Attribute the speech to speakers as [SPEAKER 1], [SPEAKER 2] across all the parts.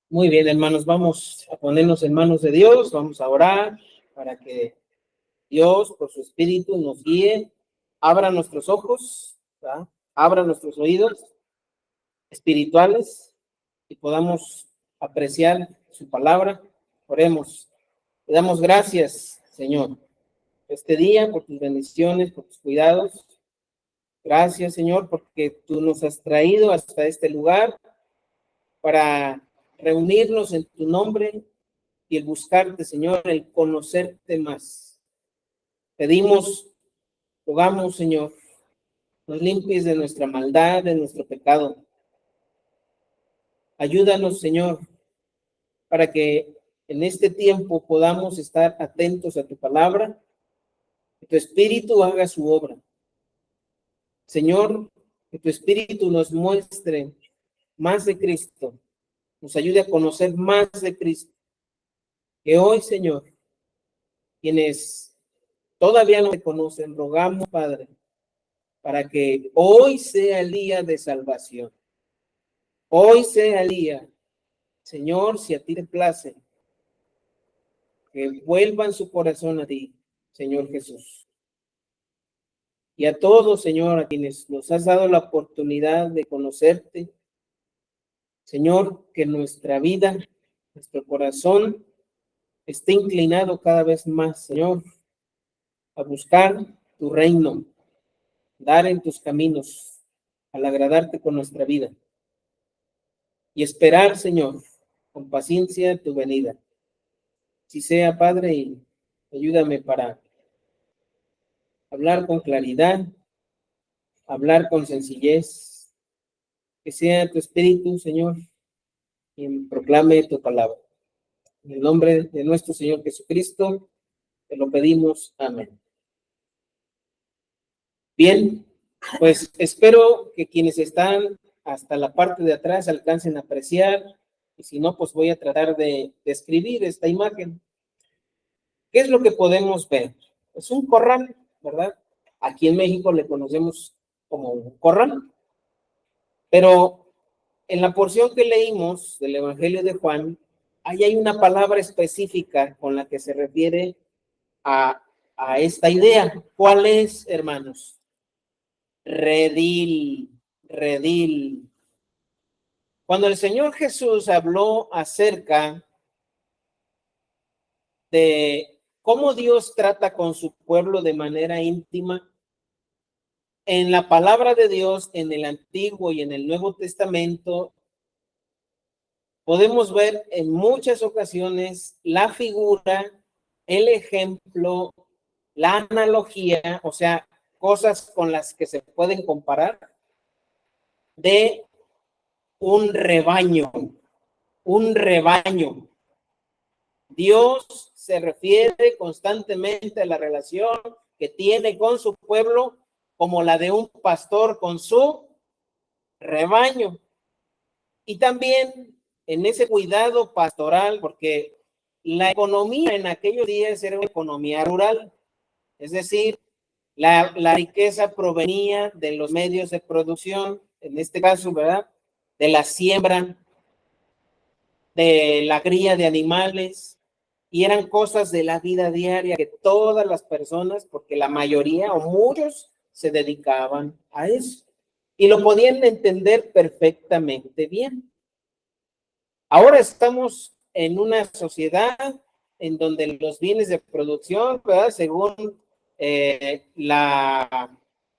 [SPEAKER 1] Muy bien, hermanos, vamos a ponernos en manos de Dios, vamos a orar para que Dios, por su Espíritu, nos guíe, abra nuestros ojos, ¿verdad? Abra nuestros oídos espirituales y podamos apreciar su palabra. Oremos. Te damos gracias, Señor, por este día, por tus bendiciones, por tus cuidados. Gracias, Señor, porque tú nos has traído hasta este lugar para reunirnos en tu nombre y el buscarte, Señor, el conocerte más. Pedimos, rogamos, Señor, nos limpies de nuestra maldad, de nuestro pecado. Ayúdanos, Señor, para que en este tiempo podamos estar atentos a tu palabra, que tu Espíritu haga su obra. Señor, que tu Espíritu nos muestre más de Cristo, nos ayude a conocer más de Cristo. Que hoy, Señor, quienes todavía no te conocen, rogamos, Padre, para que hoy sea el día de salvación. Hoy sea el día, Señor, si a ti te place, que vuelvan su corazón a ti, Señor Jesús. Y a todos, Señor, a quienes nos has dado la oportunidad de conocerte, Señor, que nuestra vida, nuestro corazón esté inclinado cada vez más, Señor, a buscar tu reino, dar en tus caminos, al agradarte con nuestra vida y esperar, Señor, con paciencia tu venida. Si sea, Padre, y ayúdame para hablar con claridad, hablar con sencillez, que sea tu Espíritu, Señor, quien proclame tu palabra. En el nombre de nuestro Señor Jesucristo, te lo pedimos. Amén. Bien, pues espero que quienes están hasta la parte de atrás alcancen a apreciar, y si no, pues voy a tratar de describir esta imagen. ¿Qué es lo que podemos ver? Es un corral, ¿verdad? Aquí en México le conocemos como un corral, pero en la porción que leímos del Evangelio de Juan, ahí hay una palabra específica con la que se refiere a, a esta idea. ¿Cuál es, hermanos? Redil, redil. Cuando el Señor Jesús habló acerca de cómo Dios trata con su pueblo de manera íntima, en la palabra de Dios, en el Antiguo y en el Nuevo Testamento, podemos ver en muchas ocasiones la figura, el ejemplo, la analogía, o sea, cosas con las que se pueden comparar, de un rebaño, un rebaño. Dios se refiere constantemente a la relación que tiene con su pueblo como la de un pastor con su rebaño. Y también en ese cuidado pastoral, porque la economía en aquellos días era una economía rural, es decir, la riqueza provenía de los medios de producción, en este caso, ¿verdad? De la siembra, de la cría de animales, y eran cosas de la vida diaria que todas las personas, porque la mayoría o muchos se dedicaban a eso, y lo podían entender perfectamente bien. Ahora estamos en una sociedad en donde los bienes de producción, ¿verdad? Según la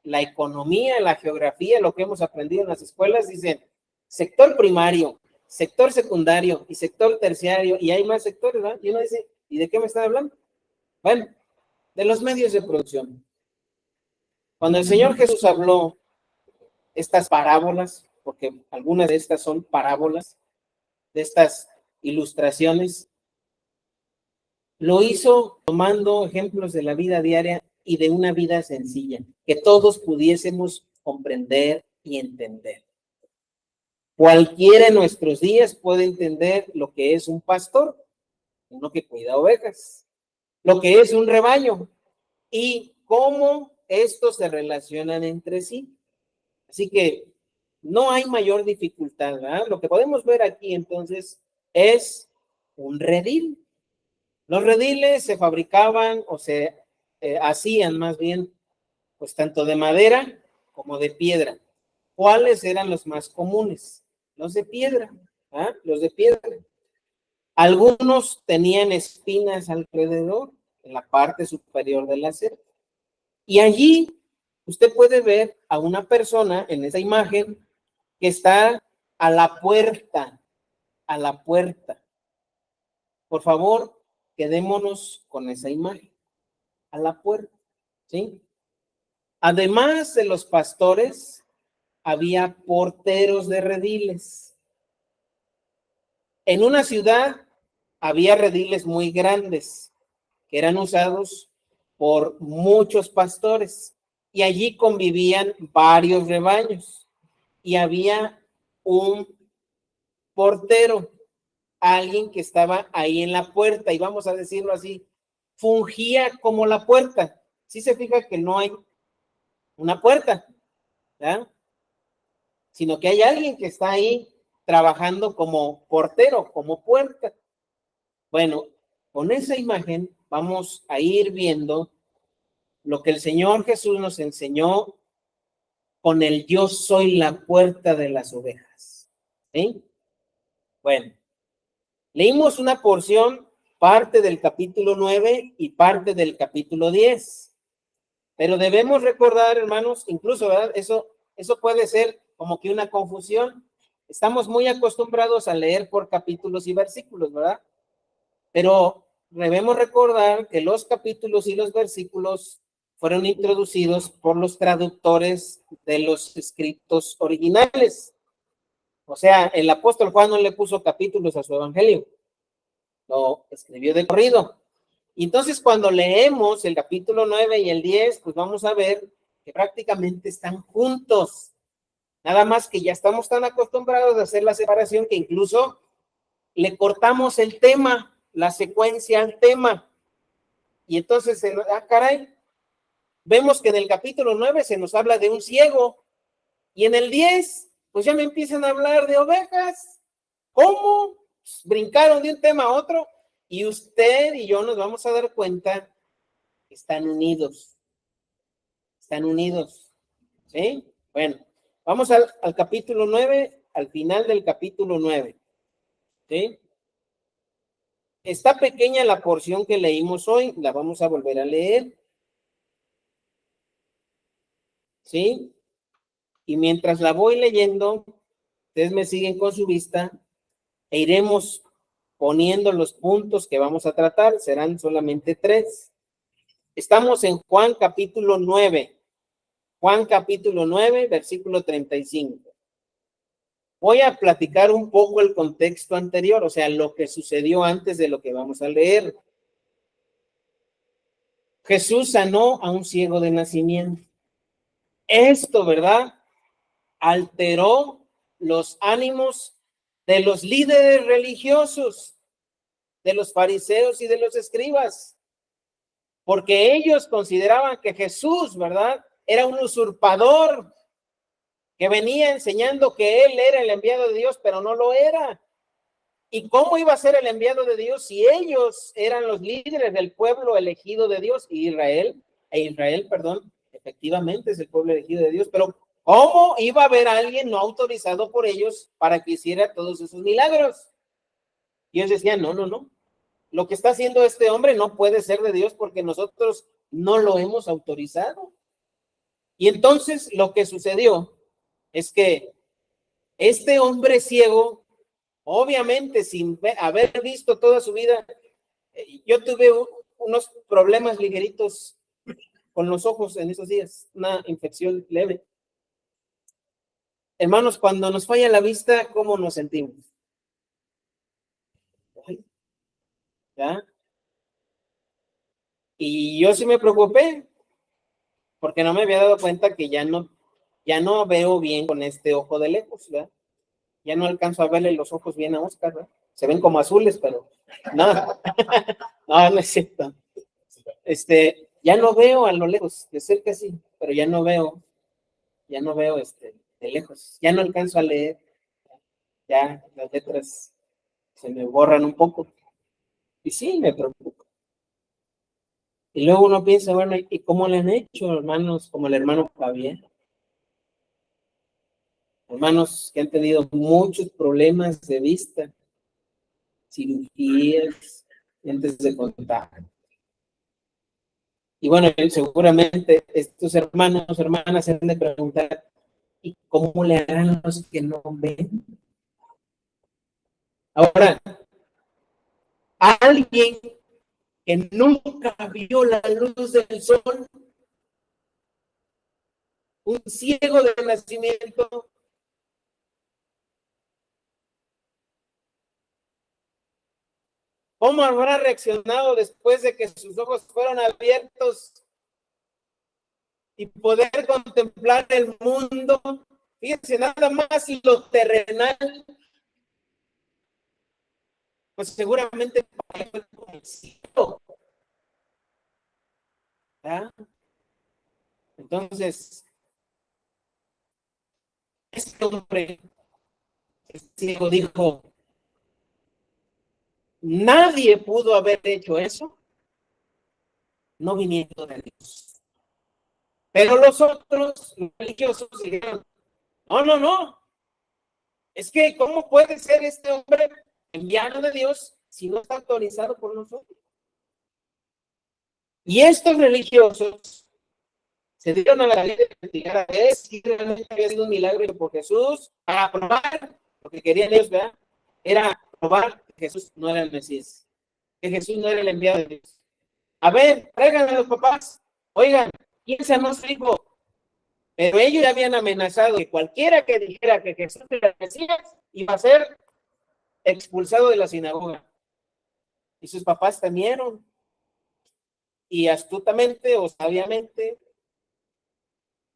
[SPEAKER 1] economía, la geografía, lo que hemos aprendido en las escuelas, dicen sector primario, sector secundario y sector terciario, y hay más sectores, ¿verdad? Y uno dice, ¿y de qué me están hablando? Bueno, de los medios de producción. Cuando el Señor Jesús habló estas parábolas, porque algunas de estas son parábolas, de estas ilustraciones, lo hizo tomando ejemplos de la vida diaria y de una vida sencilla, que todos pudiésemos comprender y entender. Cualquiera en nuestros días puede entender lo que es un pastor, uno que cuida ovejas, lo que es un rebaño y cómo estos se relacionan entre sí. Así que no hay mayor dificultad, ¿verdad? Lo que podemos ver aquí entonces es un redil. Los rediles se fabricaban o se hacían más bien, pues tanto de madera como de piedra. ¿Cuáles eran los más comunes? Los de piedra, ¿ah? Los de piedra. Algunos tenían espinas alrededor, en la parte superior de la cerca. Y allí usted puede ver a una persona en esa imagen que está a la puerta, a la puerta. Por favor, quedémonos con esa imagen, a la puerta, ¿sí? Además de los pastores, había porteros de rediles. En una ciudad había rediles muy grandes que eran usados por muchos pastores y allí convivían varios rebaños y había un portero, alguien que estaba ahí en la puerta y vamos a decirlo así, fungía como la puerta. Si se fija que no hay una puerta, ¿verdad? Sino que hay alguien que está ahí trabajando como portero, como puerta. Bueno, con esa imagen vamos a ir viendo lo que el Señor Jesús nos enseñó con el yo soy la puerta de las ovejas. ¿Sí? Bueno, leímos una porción, parte del capítulo 9 y parte del capítulo 10. Pero debemos recordar, hermanos, incluso, ¿verdad? Eso puede ser como que una confusión. Estamos muy acostumbrados a leer por capítulos y versículos, ¿verdad? Pero debemos recordar que los capítulos y los versículos fueron introducidos por los traductores de los escritos originales. O sea, el apóstol Juan no le puso capítulos a su evangelio, lo escribió de corrido. Y entonces cuando leemos el capítulo 9 y el 10, pues vamos a ver que prácticamente están juntos. Nada más que ya estamos tan acostumbrados a hacer la separación que incluso le cortamos el tema, la secuencia al tema. Y entonces, caray, vemos que en el capítulo 9 se nos habla de un ciego y en el 10, pues ya me empiezan a hablar de ovejas. ¿Cómo? Pues brincaron de un tema a otro y usted y yo nos vamos a dar cuenta que están unidos. Están unidos. ¿Sí? Bueno, vamos al capítulo 9, al final del capítulo 9. ¿Sí? Está pequeña la porción que leímos hoy, la vamos a volver a leer. ¿Sí? Y mientras la voy leyendo, ustedes me siguen con su vista e iremos poniendo los puntos que vamos a tratar, serán solamente 3. Estamos en Juan capítulo 9. Juan capítulo 9, versículo 35. Voy a platicar un poco el contexto anterior, o sea, lo que sucedió antes de lo que vamos a leer. Jesús sanó a un ciego de nacimiento. Esto, ¿verdad? Alteró los ánimos de los líderes religiosos, de los fariseos y de los escribas, porque ellos consideraban que Jesús, ¿verdad?, era un usurpador que venía enseñando que él era el enviado de Dios, pero no lo era. ¿Y cómo iba a ser el enviado de Dios si ellos eran los líderes del pueblo elegido de Dios? Israel, efectivamente es el pueblo elegido de Dios, pero ¿cómo iba a haber alguien no autorizado por ellos para que hiciera todos esos milagros? Y ellos decían, no, lo que está haciendo este hombre no puede ser de Dios porque nosotros no lo hemos autorizado. Y entonces lo que sucedió es que este hombre ciego, obviamente sin haber visto toda su vida, yo tuve unos problemas ligeritos con los ojos en esos días, una infección leve. Hermanos, cuando nos falla la vista, ¿cómo nos sentimos? ¿Ya? Y yo sí me preocupé, porque no me había dado cuenta que ya no veo bien con este ojo de lejos, ¿verdad? Ya no alcanzo a verle los ojos bien a Oscar, ¿verdad? Se ven como azules, pero no, no es cierto. Ya no veo a lo lejos, de cerca sí, pero ya no veo de lejos, ya no alcanzo a leer, ya las letras se me borran un poco. Y sí, me preocupa. Y luego uno piensa, bueno, ¿y cómo le han hecho, hermanos, como el hermano Javier? Hermanos que han tenido muchos problemas de vista, cirugías, lentes de contacto. Y bueno, seguramente estos hermanos, hermanas se han de preguntar, ¿y cómo le harán los que no ven? Ahora, alguien que nunca vio la luz del sol, un ciego de nacimiento, ¿cómo habrá reaccionado después de que sus ojos fueron abiertos y poder contemplar el mundo? Fíjense, nada más y lo terrenal, pues seguramente fue como el cielo. ¿Ah? Entonces, este hombre, el ciego, dijo, nadie pudo haber hecho eso no viniendo de Dios. Pero los otros religiosos dijeron, no, no, no, es que ¿cómo puede ser este hombre enviado de Dios si no está autorizado por nosotros? Y estos religiosos se dieron a la tarea de investigar a ver si realmente había sido un milagro por Jesús, para probar lo que querían ellos, ¿verdad? Era probar que Jesús no era el Mesías, que Jesús no era el enviado de Dios. A ver, tráiganle a los papás, oigan, ¿quién sanó a su hijo? Pero ellos ya habían amenazado que cualquiera que dijera que Jesús era el Mesías iba a ser expulsado de la sinagoga. Y sus papás temieron. Y astutamente o sabiamente,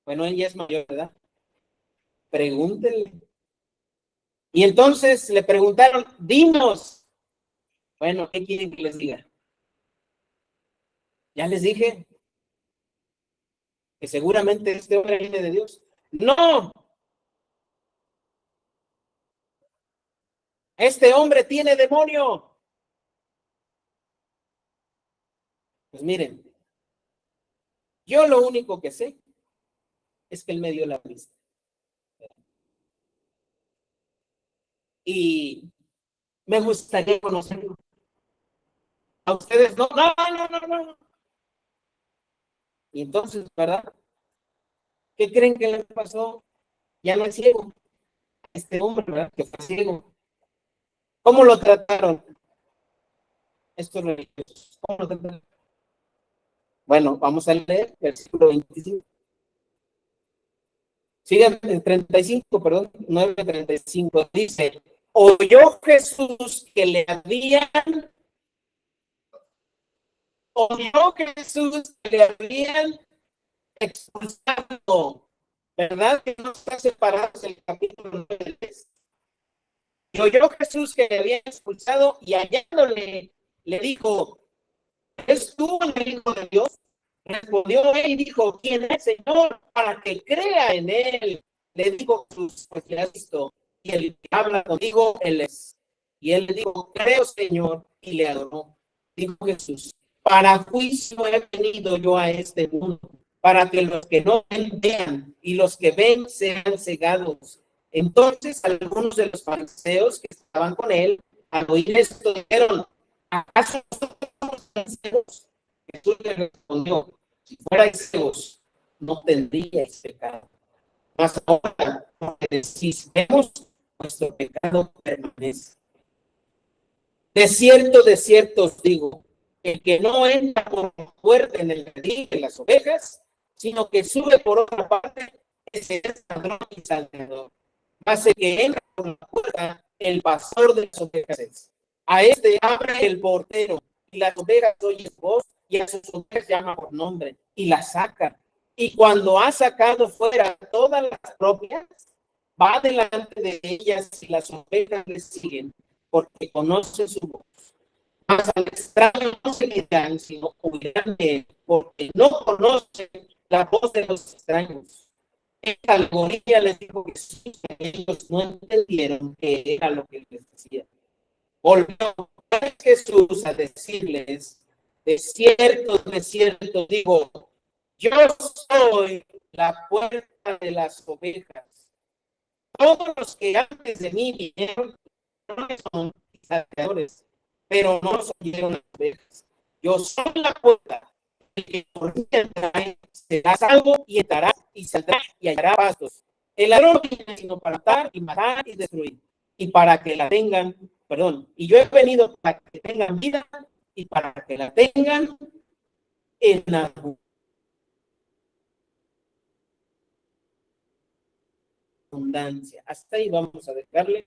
[SPEAKER 1] bueno, ella es mayor, ¿verdad? Pregúntenle. Y entonces le preguntaron, dinos. Bueno, ¿qué quieren que les diga? Ya les dije que seguramente este hombre viene de Dios. No, este hombre tiene demonio. Pues miren, yo lo único que sé es que él me dio la vista. Y me gustaría conocerlo. A ustedes no, no, no, no, no. Y entonces, ¿verdad? ¿Qué creen que le pasó? Ya no es ciego. Este hombre, ¿verdad? Que fue ciego. ¿Cómo lo trataron estos religiosos? ¿Cómo lo trataron? Bueno, vamos a leer el versículo 25. Sigan en 35, perdón, 9:35. Dice, oyó Jesús que le habían, oyó Jesús que le habían expulsado. ¿Verdad que no está separado el capítulo 9? Y oyó Jesús que le habían expulsado y hallándole, le dijo, ¿es tú el Hijo de Dios? Respondió él y dijo, ¿quién es, Señor? Para que crea en él. Le dijo Jesús, porque has visto, y el que habla contigo, él es. Y él le dijo, creo, Señor, y le adoró. Dijo Jesús, para juicio he venido yo a este mundo, para que los que no ven vean, y los que ven sean cegados. Entonces algunos de los fariseos que estaban con él, al oír esto, dijeron, ¿acaso somos fariseos? Jesús le respondió, si fuerais ciegos, no tendríais pecado. Mas ahora, porque decís, vemos, vuestro pecado permanece. De cierto os digo, el que no entra por la puerta en el redil de las ovejas, sino que sube por otra parte, ese es ladrón y salteador. Mas el que entra por la puerta, el pastor de las ovejas es. A este abre el portero, y las ovejas oyen voz, y a sus ovejas llama por nombre, y las saca. Y cuando ha sacado fuera todas las propias, va delante de ellas, y las ovejas le siguen, porque conoce su voz. Mas al extraño no seguirán, sino huirán de él, porque no conocen la voz de los extraños. Esta alegoría les dijo que sí, que ellos no entendieron que era lo que les decía. Volvió Jesús a decirles, de cierto digo, yo soy la puerta de las ovejas. Todos los que antes de mí vinieron no son saqueadores, pero no oyeron las ovejas. Yo soy la puerta. El que por mí entra será salvo y entrará y saldrá y hallará pastos. El ladrón no viene sino para matar y destruir. Y para que la tengan, y yo he venido para que tengan vida y para que la tengan en abundancia. Hasta ahí vamos a dejarle.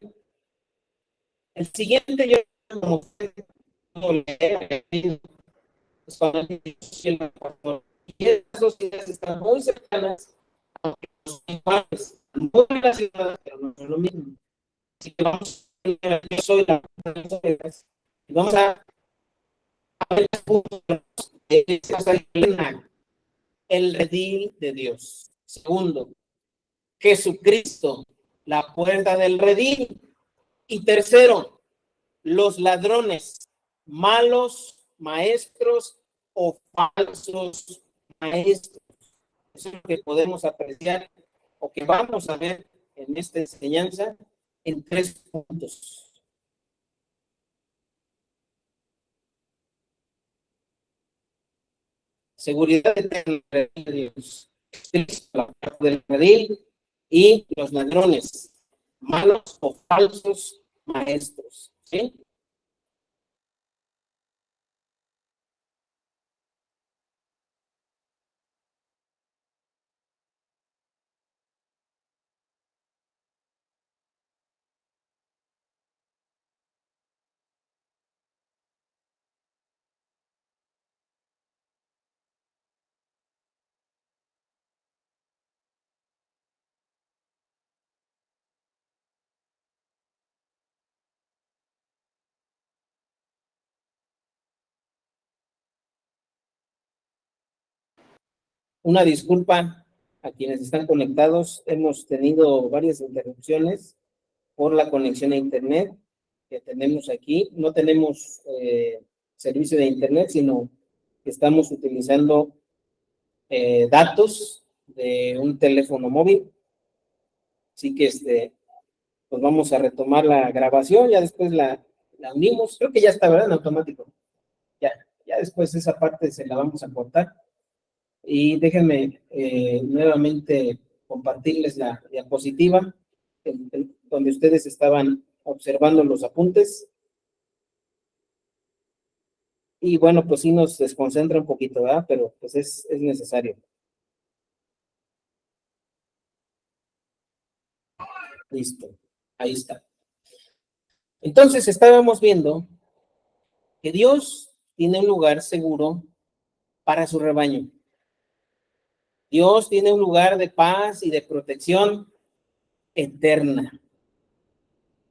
[SPEAKER 1] El siguiente yo como y esas sociedades están muy cercanas, aunque los iguales, muy relacionadas, pero no es lo mismo. Así que vamos a ver, yo soy la y vamos a ver el punto el redil de Dios. Segundo, Jesucristo, la puerta del redil. Y tercero, los ladrones, malos maestros o falsos maestros. Eso es lo que podemos apreciar o que vamos a ver en esta enseñanza en 3 puntos. Seguridad de Dios, la parte del redil y los ladrones, malos o falsos maestros. ¿Sí? Una disculpa a quienes están conectados. Hemos tenido varias interrupciones por la conexión a Internet que tenemos aquí. No tenemos servicio de Internet, sino que estamos utilizando datos de un teléfono móvil. Así que pues vamos a retomar la grabación, ya después la unimos. Creo que ya está, ¿verdad? En automático. Ya después esa parte se la vamos a cortar. Y déjenme nuevamente compartirles la diapositiva donde ustedes estaban observando los apuntes. Y bueno, pues sí nos desconcentra un poquito, ¿verdad? Pero pues es necesario. Listo, ahí está. Entonces estábamos viendo que Dios tiene un lugar seguro para su rebaño. Dios tiene un lugar de paz y de protección eterna,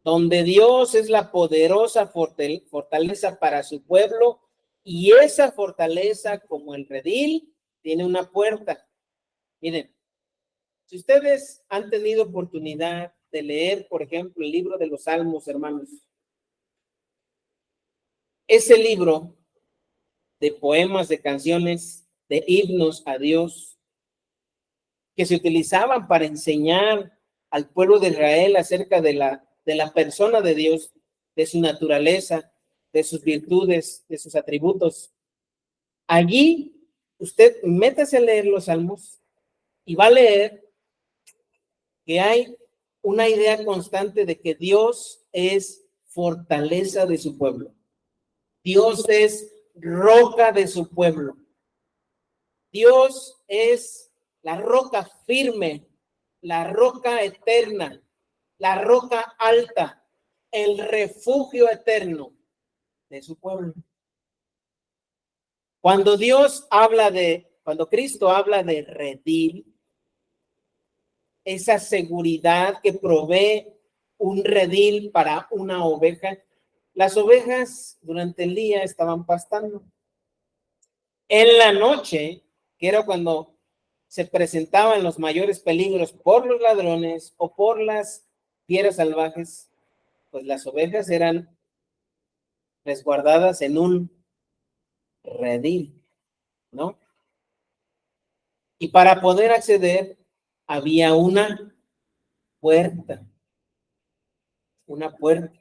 [SPEAKER 1] donde Dios es la poderosa fortaleza para su pueblo, y esa fortaleza, como el redil, tiene una puerta. Miren, si ustedes han tenido oportunidad de leer, por ejemplo, el libro de los Salmos, hermanos, ese libro de poemas, de canciones, de himnos a Dios, que se utilizaban para enseñar al pueblo de Israel acerca de la persona de Dios, de su naturaleza, de sus virtudes, de sus atributos. Allí usted métase a leer los salmos y va a leer que hay una idea constante de que Dios es fortaleza de su pueblo. Dios es roca de su pueblo. Dios es la roca firme, la roca eterna, la roca alta, el refugio eterno de su pueblo. Cuando cuando Cristo habla de redil, esa seguridad que provee un redil para una oveja, las ovejas durante el día estaban pastando. En la noche, que era cuando se presentaban los mayores peligros por los ladrones o por las fieras salvajes, pues las ovejas eran resguardadas en un redil, ¿no? Y para poder acceder había puerta, una puerta.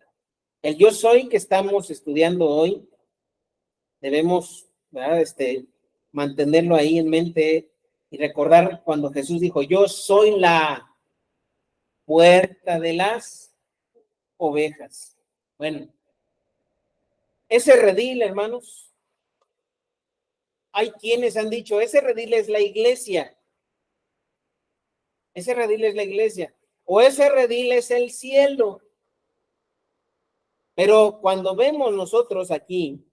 [SPEAKER 1] El yo soy que estamos estudiando hoy, debemos, ¿verdad? Mantenerlo ahí en mente y recordar cuando Jesús dijo, yo soy la puerta de las ovejas. Bueno, ese redil, hermanos, hay quienes han dicho, ese redil es la iglesia. Ese redil es la iglesia. O ese redil es el cielo. Pero cuando vemos nosotros aquí,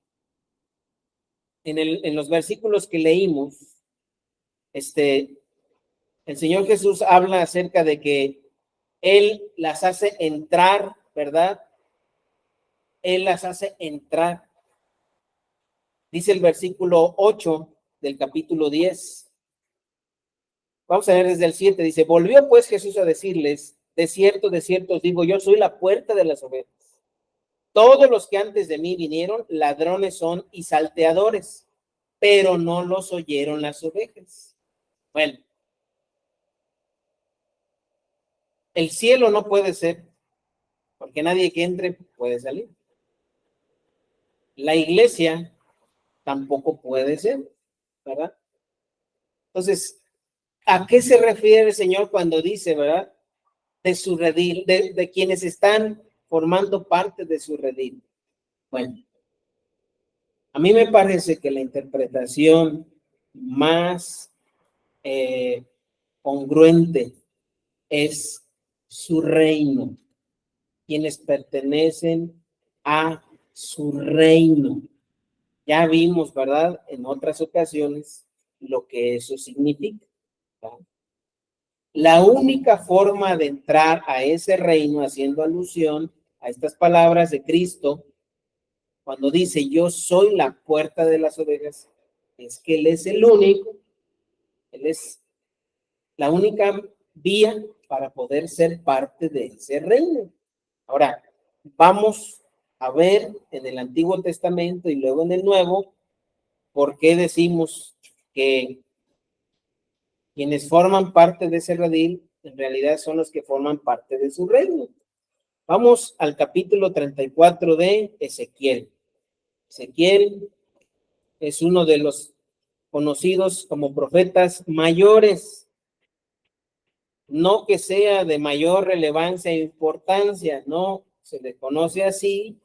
[SPEAKER 1] en los versículos que leímos, el Señor Jesús habla acerca de que Él las hace entrar, ¿verdad? Él las hace entrar. Dice el versículo 8 del capítulo 10. Vamos a ver desde el 7. Dice, volvió pues Jesús a decirles, de cierto os digo, yo soy la puerta de las ovejas. Todos los que antes de mí vinieron, ladrones son y salteadores, pero no los oyeron las ovejas. Bueno, el cielo no puede ser, porque nadie que entre puede salir. La iglesia tampoco puede ser, ¿verdad? Entonces, ¿a qué se refiere el Señor cuando dice, verdad? De su redil, de quienes están formando parte de su redil. Bueno, a mí me parece que la interpretación más congruente es su reino, quienes pertenecen a su reino. Ya vimos, ¿verdad? En otras ocasiones lo que eso significa, ¿verdad? La única forma de entrar a ese reino, haciendo alusión a estas palabras de Cristo, cuando dice yo soy la puerta de las ovejas, es que Él es el único, Él es la única vía para poder ser parte de ese reino. Ahora, vamos a ver en el Antiguo Testamento y luego en el Nuevo, por qué decimos que quienes forman parte de ese redil, en realidad son los que forman parte de su reino. Vamos al capítulo 34 de Ezequiel. Ezequiel es uno de los conocidos como profetas mayores. No que sea de mayor relevancia e importancia, no, se le conoce así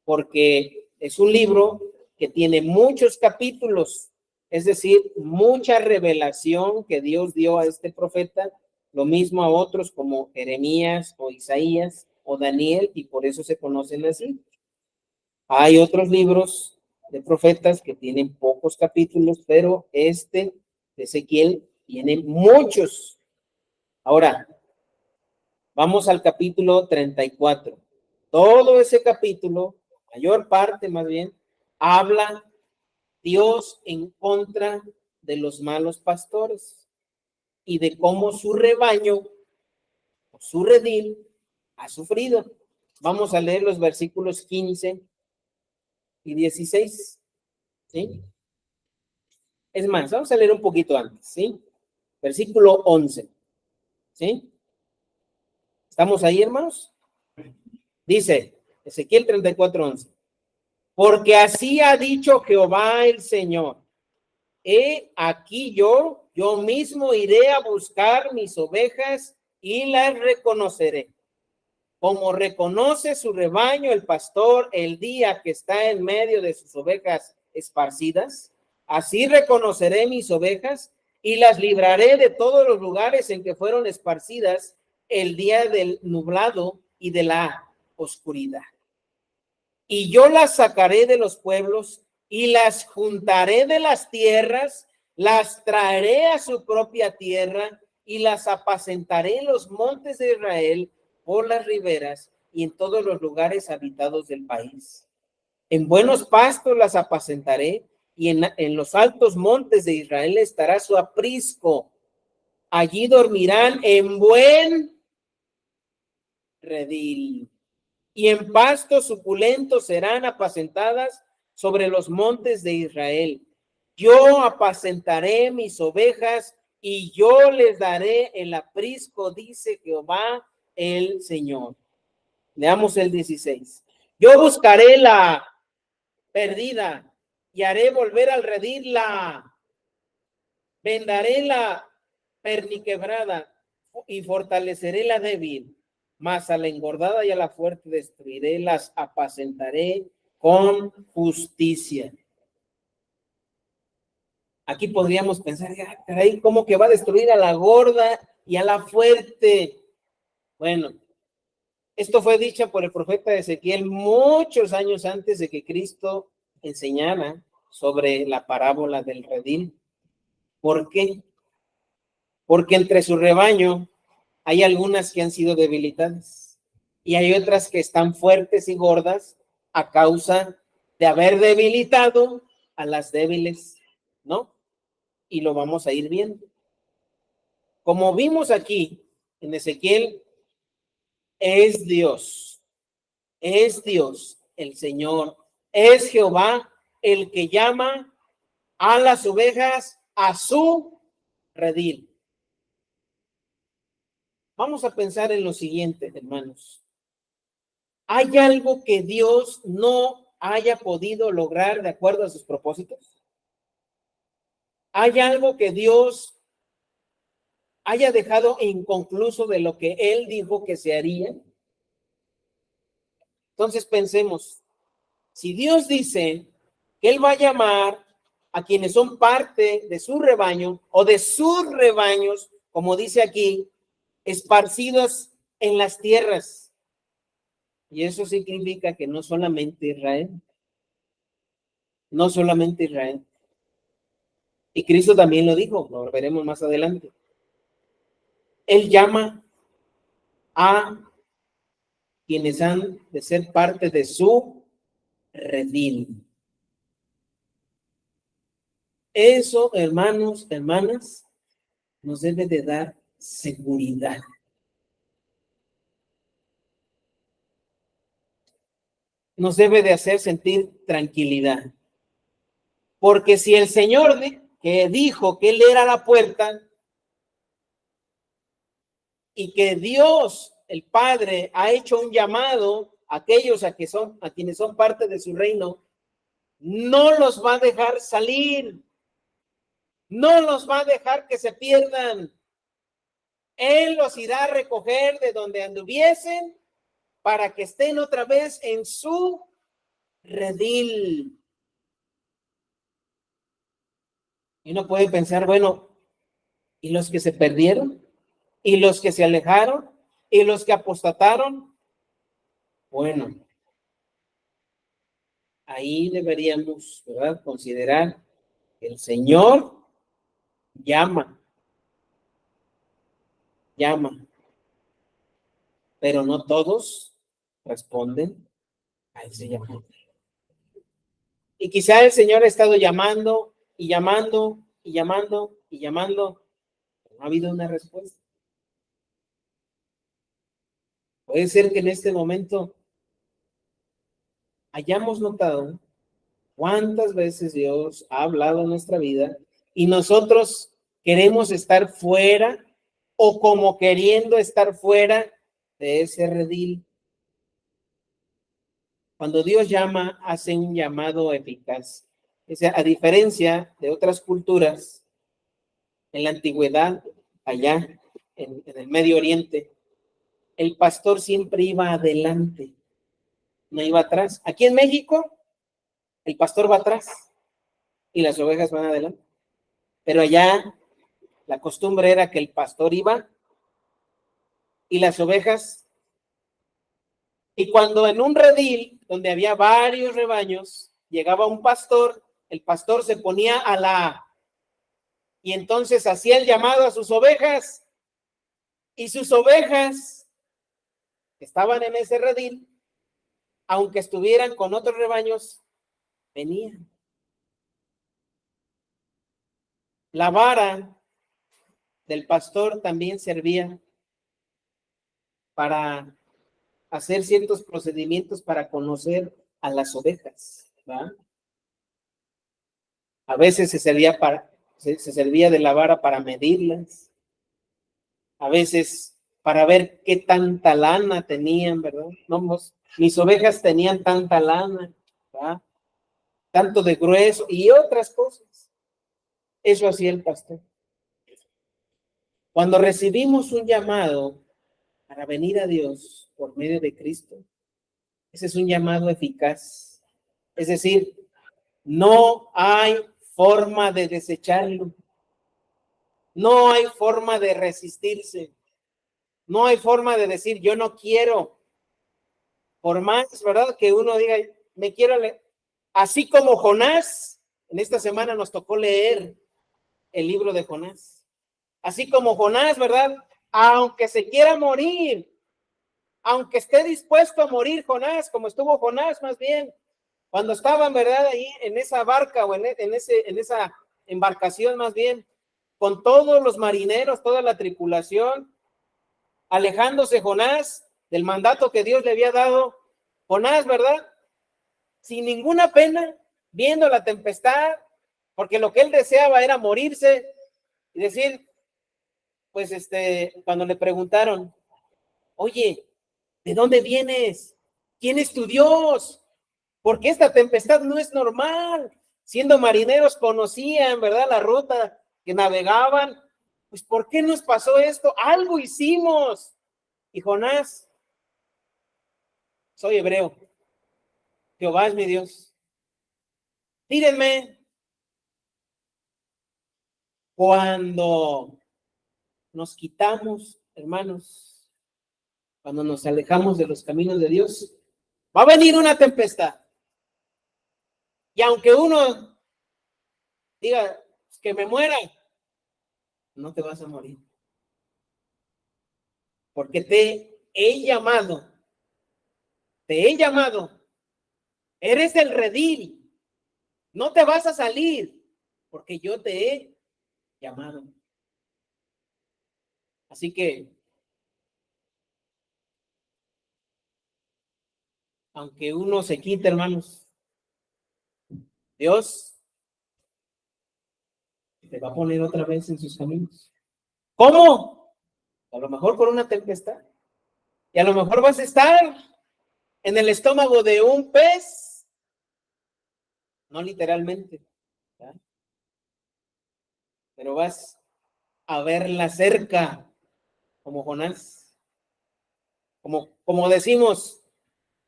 [SPEAKER 1] porque es un libro que tiene muchos capítulos, es decir, mucha revelación que Dios dio a este profeta, lo mismo a otros como Jeremías o Isaías o Daniel, y por eso se conocen así. Hay otros libros de profetas que tienen pocos capítulos, pero de Ezequiel tiene muchos. Ahora, vamos al capítulo 34. Todo ese capítulo, mayor parte más bien, habla Dios en contra de los malos pastores y de cómo su rebaño, su redil, ha sufrido. Vamos a leer los versículos 15 y 16, ¿sí? Es más, vamos a leer un poquito antes, ¿sí? Versículo 11, ¿sí? ¿Estamos ahí, hermanos? Dice Ezequiel 34:11. Porque así ha dicho Jehová el Señor. He aquí yo mismo iré a buscar mis ovejas y las reconoceré. Como reconoce su rebaño el pastor el día que está en medio de sus ovejas esparcidas, así reconoceré mis ovejas y las libraré de todos los lugares en que fueron esparcidas el día del nublado y de la oscuridad. Y yo las sacaré de los pueblos y las juntaré de las tierras, las traeré a su propia tierra y las apacentaré en los montes de Israel, por las riberas y en todos los lugares habitados del país. En buenos pastos las apacentaré y en los altos montes de Israel estará su aprisco. Allí dormirán en buen redil y en pastos suculentos serán apacentadas sobre los montes de Israel. Yo apacentaré mis ovejas y yo les daré el aprisco, dice Jehová el Señor. Leamos el 16. Yo buscaré la perdida y haré volver al redil la, vendaré la perniquebrada y fortaleceré la débil, mas a la engordada y a la fuerte destruiré, las apacentaré con justicia. Aquí podríamos pensar, caray, ¿cómo que va a destruir a la gorda y a la fuerte? Bueno, esto fue dicho por el profeta Ezequiel muchos años antes de que Cristo enseñara sobre la parábola del redil. ¿Por qué? Porque entre su rebaño hay algunas que han sido debilitadas y hay otras que están fuertes y gordas a causa de haber debilitado a las débiles, ¿no? Y lo vamos a ir viendo. Como vimos aquí en Ezequiel, es Dios el Señor, es Jehová el que llama a las ovejas a su redil. Vamos a pensar en lo siguiente, hermanos. ¿Hay algo que Dios no haya podido lograr de acuerdo a sus propósitos? ¿Hay algo que Dios haya dejado inconcluso de lo que Él dijo que se haría? Entonces pensemos, si Dios dice que Él va a llamar a quienes son parte de su rebaño o de sus rebaños, como dice aquí, esparcidos en las tierras, y eso significa que no solamente Israel, no solamente Israel. Y Cristo también lo dijo, lo veremos más adelante. Él llama a quienes han de ser parte de su redil. Eso, hermanos, hermanas, nos debe de dar seguridad. Nos debe de hacer sentir tranquilidad. Porque si el Señor que dijo que Él era la puerta y que Dios, el Padre, ha hecho un llamado a aquellos a quienes son parte de su reino, no los va a dejar salir, no los va a dejar que se pierdan. Él los irá a recoger de donde anduviesen para que estén otra vez en su redil. Y uno puede pensar, bueno, ¿y los que se perdieron? ¿Y los que se alejaron? ¿Y los que apostataron? Bueno, ahí deberíamos, ¿verdad?, considerar que el Señor llama, pero no todos responden a ese llamado. Y quizá el Señor ha estado llamando y llamando y llamando y llamando, pero no ha habido una respuesta. Puede ser que en este momento hayamos notado cuántas veces Dios ha hablado en nuestra vida y nosotros queremos estar fuera o como queriendo estar fuera de ese redil. Cuando Dios llama, hace un llamado eficaz. O sea, a diferencia de otras culturas, en la antigüedad, allá en el Medio Oriente, el pastor siempre iba adelante, no iba atrás. Aquí en México, el pastor va atrás y las ovejas van adelante. Pero allá la costumbre era que el pastor iba y las ovejas. Y cuando en un redil donde había varios rebaños, llegaba un pastor, el pastor se ponía y entonces hacía el llamado a sus ovejas, y sus ovejas que estaban en ese redil, aunque estuvieran con otros rebaños, venían. La vara del pastor también servía para hacer ciertos procedimientos para conocer a las ovejas, ¿va? A veces se servía de la vara para medirlas, a veces para ver qué tanta lana tenían, ¿verdad? No, mis ovejas tenían tanta lana, ¿verdad? Tanto de grueso y otras cosas. Eso hacía el pastor. Cuando recibimos un llamado para venir a Dios por medio de Cristo, ese es un llamado eficaz. Es decir, no hay forma de desecharlo. No hay forma de resistirse. No hay forma de decir, yo no quiero. Por más, ¿verdad? Que uno diga, me quiero leer. Así como Jonás, en esta semana nos tocó leer el libro de Jonás. Así como Jonás, ¿verdad? Aunque se quiera morir, aunque esté dispuesto a morir Jonás, como estuvo Jonás más bien, cuando estaban, ¿verdad? Ahí en esa barca o en esa embarcación más bien, con todos los marineros, toda la tripulación, alejándose Jonás del mandato que Dios le había dado. Jonás, ¿verdad? Sin ninguna pena, viendo la tempestad, porque lo que él deseaba era morirse y decir, pues cuando le preguntaron, oye, ¿de dónde vienes? ¿Quién es tu Dios? Porque esta tempestad no es normal. Siendo marineros conocían, ¿verdad? La ruta que navegaban. Pues, ¿por qué nos pasó esto? Algo hicimos. Y Jonás, soy hebreo. Jehová es mi Dios. Tírenme. Cuando nos quitamos, hermanos, cuando nos alejamos de los caminos de Dios, va a venir una tempestad. Y aunque uno diga que me muera, no te vas a morir. Porque te he llamado. Te he llamado. Eres el redil. No te vas a salir porque yo te he llamado. Así que, aunque uno se quite, hermanos, Dios te va a poner otra vez en sus caminos. ¿Cómo? A lo mejor por una tempestad. Y a lo mejor vas a estar en el estómago de un pez. No literalmente, ¿verdad? Pero vas a verla cerca, como Jonás. Como decimos,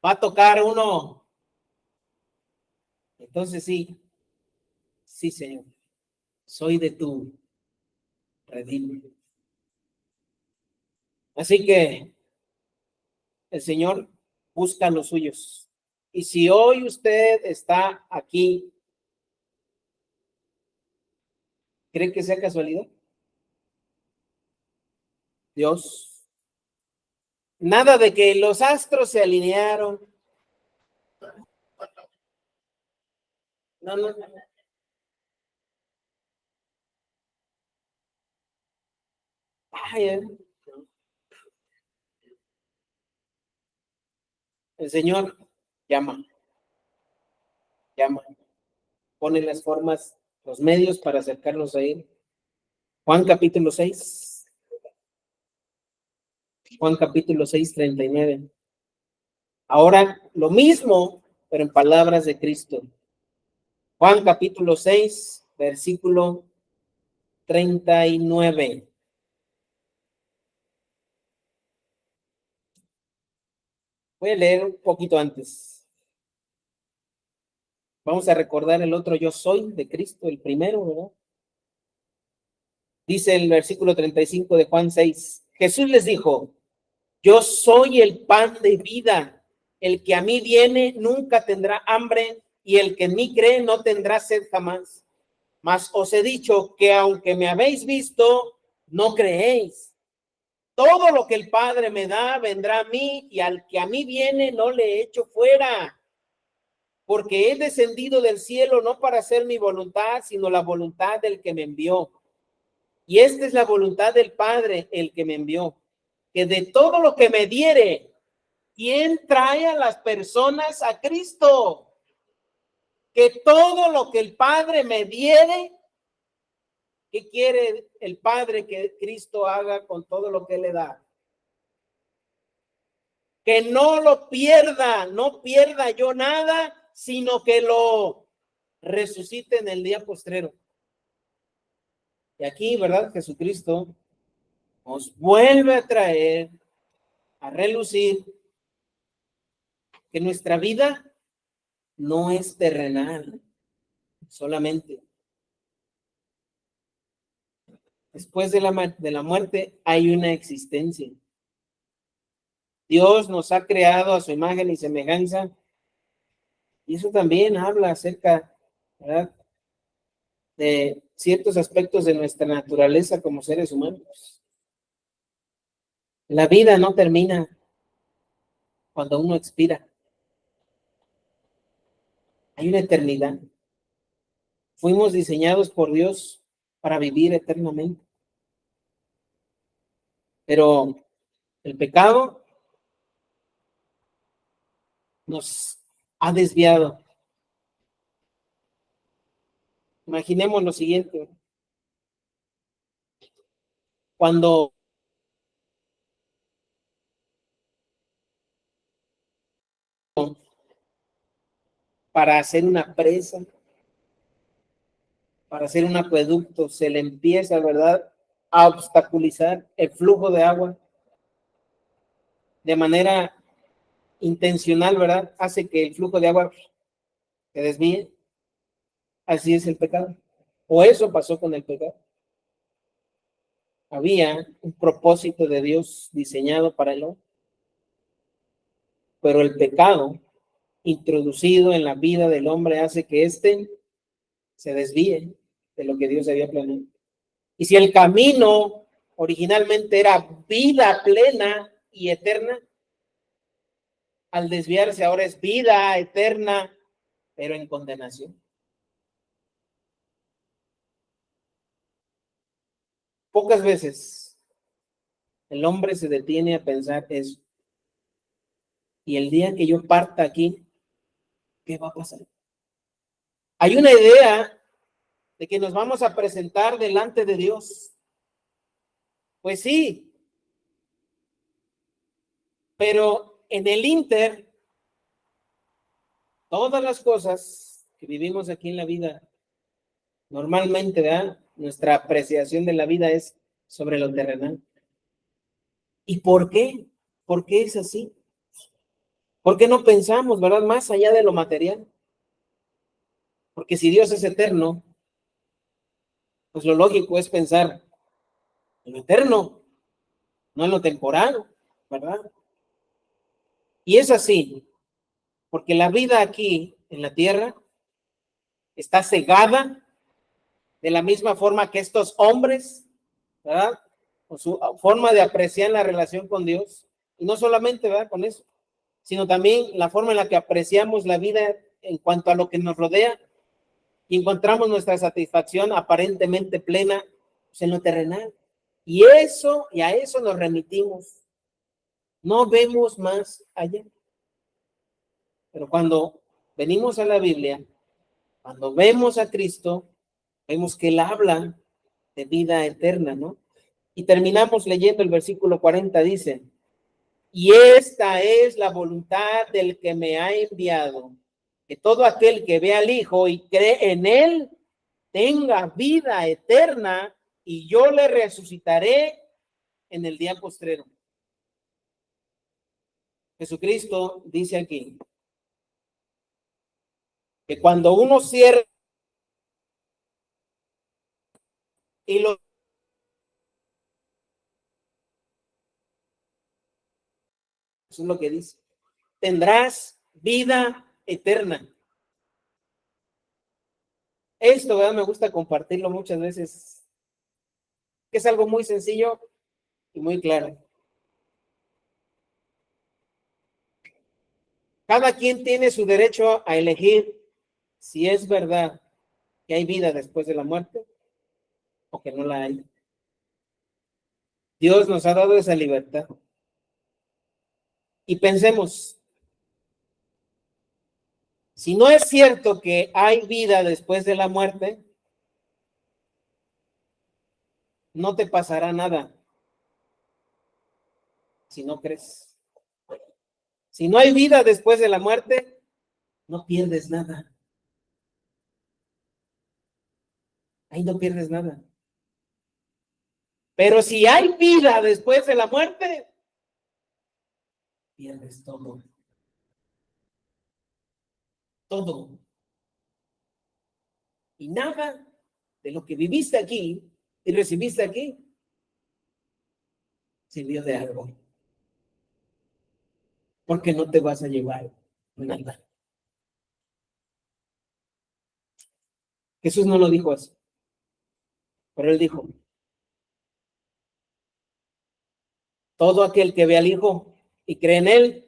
[SPEAKER 1] va a tocar uno. Entonces sí, Señor, soy de tu redil. Así que el Señor busca a los suyos. Y si hoy usted está aquí, ¿cree que sea casualidad? Dios. Nada de que los astros se alinearon. No, no, no. Ay, el Señor llama, pone las formas, los medios para acercarlos a Él. Juan capítulo 6. Juan capítulo 6, 39. Ahora lo mismo, pero en palabras de Cristo. Juan capítulo 6, versículo 39. Voy a leer un poquito antes. Vamos a recordar el otro yo soy de Cristo, el primero, ¿verdad? Dice el versículo 35 de Juan 6. Jesús les dijo, yo soy el pan de vida. El que a mí viene nunca tendrá hambre y el que en mí cree no tendrá sed jamás. Mas os he dicho que aunque me habéis visto, no creéis. Todo lo que el Padre me da vendrá a mí y al que a mí viene no le echo fuera. Porque he descendido del cielo no para hacer mi voluntad, sino la voluntad del que me envió. Y esta es la voluntad del Padre, el que me envió, que de todo lo que me diere, ¿Quién trae a las personas a Cristo? Que todo lo que el Padre me diere, ¿qué quiere el Padre que Cristo haga con todo lo que le da? Que no lo pierda, no pierda yo nada, sino que lo resucite en el día postrero. Y aquí, ¿verdad? Jesucristo nos vuelve a traer, a relucir, que nuestra vida no es terrenal solamente. Después de la muerte hay una existencia. Dios nos ha creado a su imagen y semejanza, y eso también habla acerca, ¿verdad?, de ciertos aspectos de nuestra naturaleza como seres humanos. La vida no termina cuando uno expira. Hay una eternidad. Fuimos diseñados por Dios para vivir eternamente. Pero el pecado nos ha desviado. Imaginemos lo siguiente. Cuando para hacer una presa, para hacer un acueducto, se le empieza, ¿verdad?, a obstaculizar el flujo de agua de manera intencional, ¿verdad? Hace que el flujo de agua se desvíe. Así es el pecado. O eso pasó con el pecado. Había un propósito de Dios diseñado para el hombre, pero el pecado introducido en la vida del hombre hace que éste se desvíe de lo que Dios había planeado. Y si el camino originalmente era vida plena y eterna, al desviarse ahora es vida eterna, pero en condenación. Pocas veces el hombre se detiene a pensar eso. Y el día que yo parta aquí, ¿qué va a pasar? Hay una idea de que nos vamos a presentar delante de Dios. Pues sí, pero en el inter, todas las cosas que vivimos aquí en la vida, normalmente, ¿verdad?, nuestra apreciación de la vida es sobre lo terrenal. ¿Y por qué? ¿Por qué es así? ¿Por qué no pensamos, verdad, más allá de lo material? Porque si Dios es eterno, pues lo lógico es pensar en lo eterno, no en lo temporal, ¿verdad? Y es así, porque la vida aquí en la tierra está cegada de la misma forma que estos hombres, ¿verdad?, con su forma de apreciar la relación con Dios. Y no solamente, ¿verdad?, con eso, sino también la forma en la que apreciamos la vida en cuanto a lo que nos rodea y encontramos nuestra satisfacción aparentemente plena, pues, en lo terrenal. Y a eso nos remitimos. No vemos más allá. Pero cuando venimos a la Biblia, cuando vemos a Cristo, vemos que Él habla de vida eterna, ¿no? Y terminamos leyendo el versículo 40, dice: y esta es la voluntad del que me ha enviado, que todo aquel que ve al Hijo y cree en Él tenga vida eterna, y yo le resucitaré en el día postrero. Jesucristo dice aquí que cuando uno cierra y lo... Eso es lo que dice. Tendrás vida eterna. Esto, ¿verdad?, me gusta compartirlo muchas veces, que es algo muy sencillo y muy claro. Cada quien tiene su derecho a elegir si es verdad que hay vida después de la muerte o que no la hay. Dios nos ha dado esa libertad. Y pensemos, si no es cierto que hay vida después de la muerte, no te pasará nada si no crees. Si no hay vida después de la muerte, no pierdes nada. Ahí no pierdes nada. Pero si hay vida después de la muerte, pierdes todo. Todo. Y nada de lo que viviste aquí y recibiste aquí sirvió de algo. Porque no te vas a llevar nada. Jesús no lo dijo así. Pero él dijo, todo aquel que ve al Hijo y cree en él,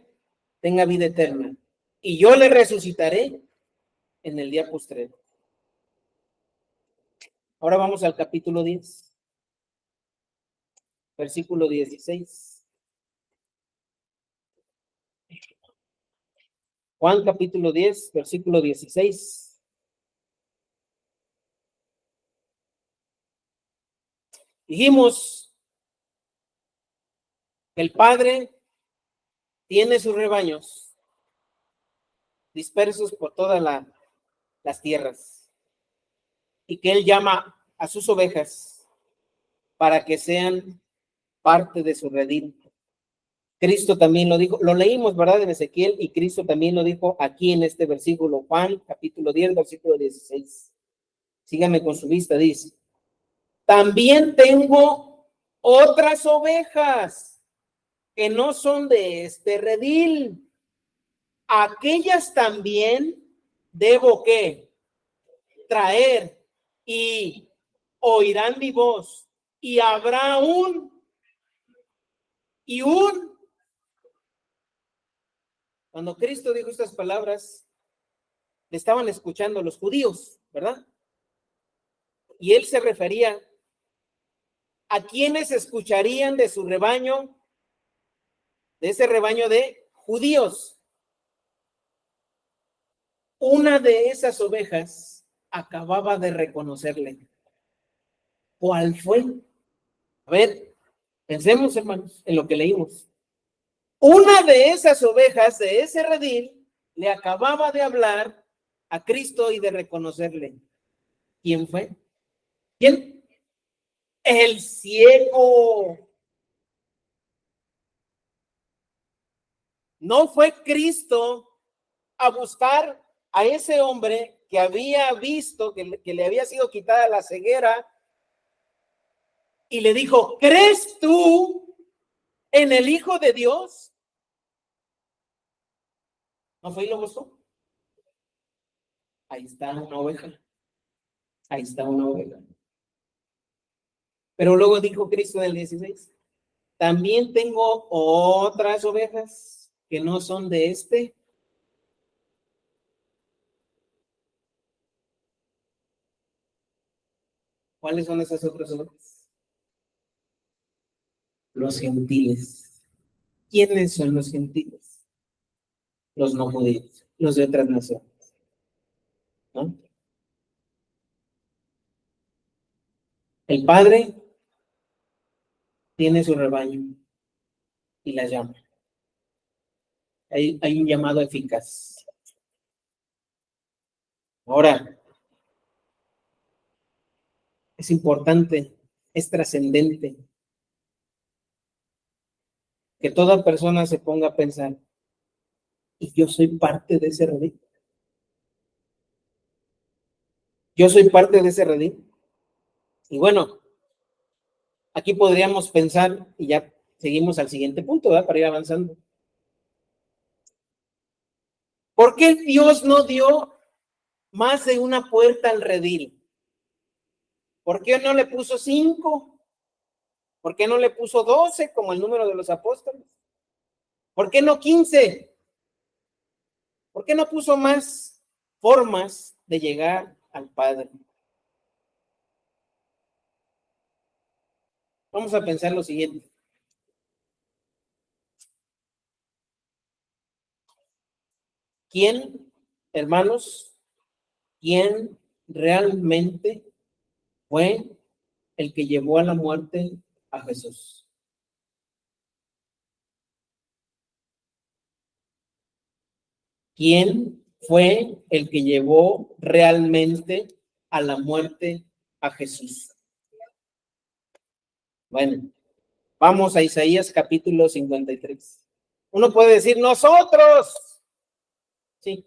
[SPEAKER 1] tenga vida eterna. Y yo le resucitaré en el día postrero. Ahora vamos al capítulo 10, versículo 16. Juan capítulo 10, versículo 16. Dijimos que el Padre tiene sus rebaños dispersos por todas las tierras y que Él llama a sus ovejas para que sean parte de su redil. Cristo también lo dijo, lo leímos, ¿verdad? En Ezequiel, y Cristo también lo dijo aquí en este versículo, Juan, capítulo 10, versículo 16. Sígame con su vista, dice, también tengo otras ovejas que no son de este redil. Aquellas también debo ¿qué? Traer y oirán mi voz y habrá un. Cuando Cristo dijo estas palabras, le estaban escuchando los judíos, ¿verdad? Y él se refería a quienes escucharían de su rebaño, de ese rebaño de judíos. Una de esas ovejas acababa de reconocerle. ¿Cuál fue? A ver, pensemos, hermanos, en lo que leímos. Una de esas ovejas de ese redil le acababa de hablar a Cristo y de reconocerle. ¿Quién fue? ¿Quién? El ciego. No fue Cristo a buscar a ese hombre que había visto que le había sido quitada la ceguera y le dijo, ¿crees tú en el Hijo de Dios? ¿No fue y lo buscó? Ahí está una oveja. Ahí está una oveja. Pero luego dijo Cristo en el 16, también tengo otras ovejas que no son de este. ¿Cuáles son esas otras ovejas? Los gentiles. ¿Quiénes son los gentiles? Los no judíos, los de otras naciones, ¿no? El Padre tiene su rebaño y la llama. Hay un llamado eficaz. Ahora, es importante, es trascendente que toda persona se ponga a pensar, y yo soy parte de ese redil. Yo soy parte de ese redil. Y bueno, aquí podríamos pensar, y ya seguimos al siguiente punto, ¿verdad? Para ir avanzando. ¿Por qué Dios no dio más de una puerta al redil? ¿Por qué no le puso 5? ¿Por qué no le puso 12 como el número de los apóstoles? ¿Por qué no 15? ¿Por qué no puso más formas de llegar al Padre? Vamos a pensar lo siguiente. ¿Quién, hermanos, quién realmente fue el que llevó a la muerte a Jesús? ¿Quién fue el que llevó realmente a la muerte a Jesús? Bueno, vamos a Isaías capítulo 53. Uno puede decir nosotros, sí,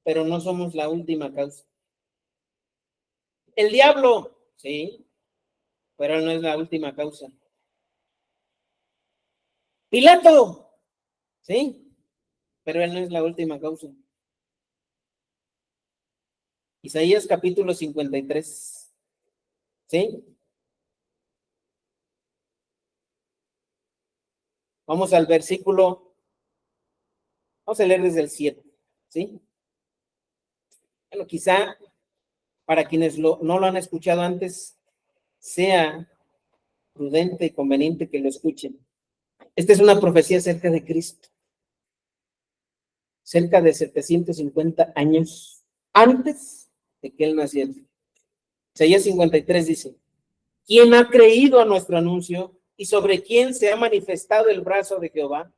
[SPEAKER 1] pero no somos la última causa. El diablo, sí, pero él no es la última causa. Pilato, sí, pero él no es la última causa. Isaías capítulo 53, ¿sí? Vamos al versículo, vamos a leer desde el 7, ¿sí? Bueno, quizá para quienes no lo han escuchado antes, sea prudente y conveniente que lo escuchen. Esta es una profecía acerca de Cristo, cerca de 750 años antes de que él naciera. Isaías 53 dice: ¿quién ha creído a nuestro anuncio y sobre quién se ha manifestado el brazo de Jehová?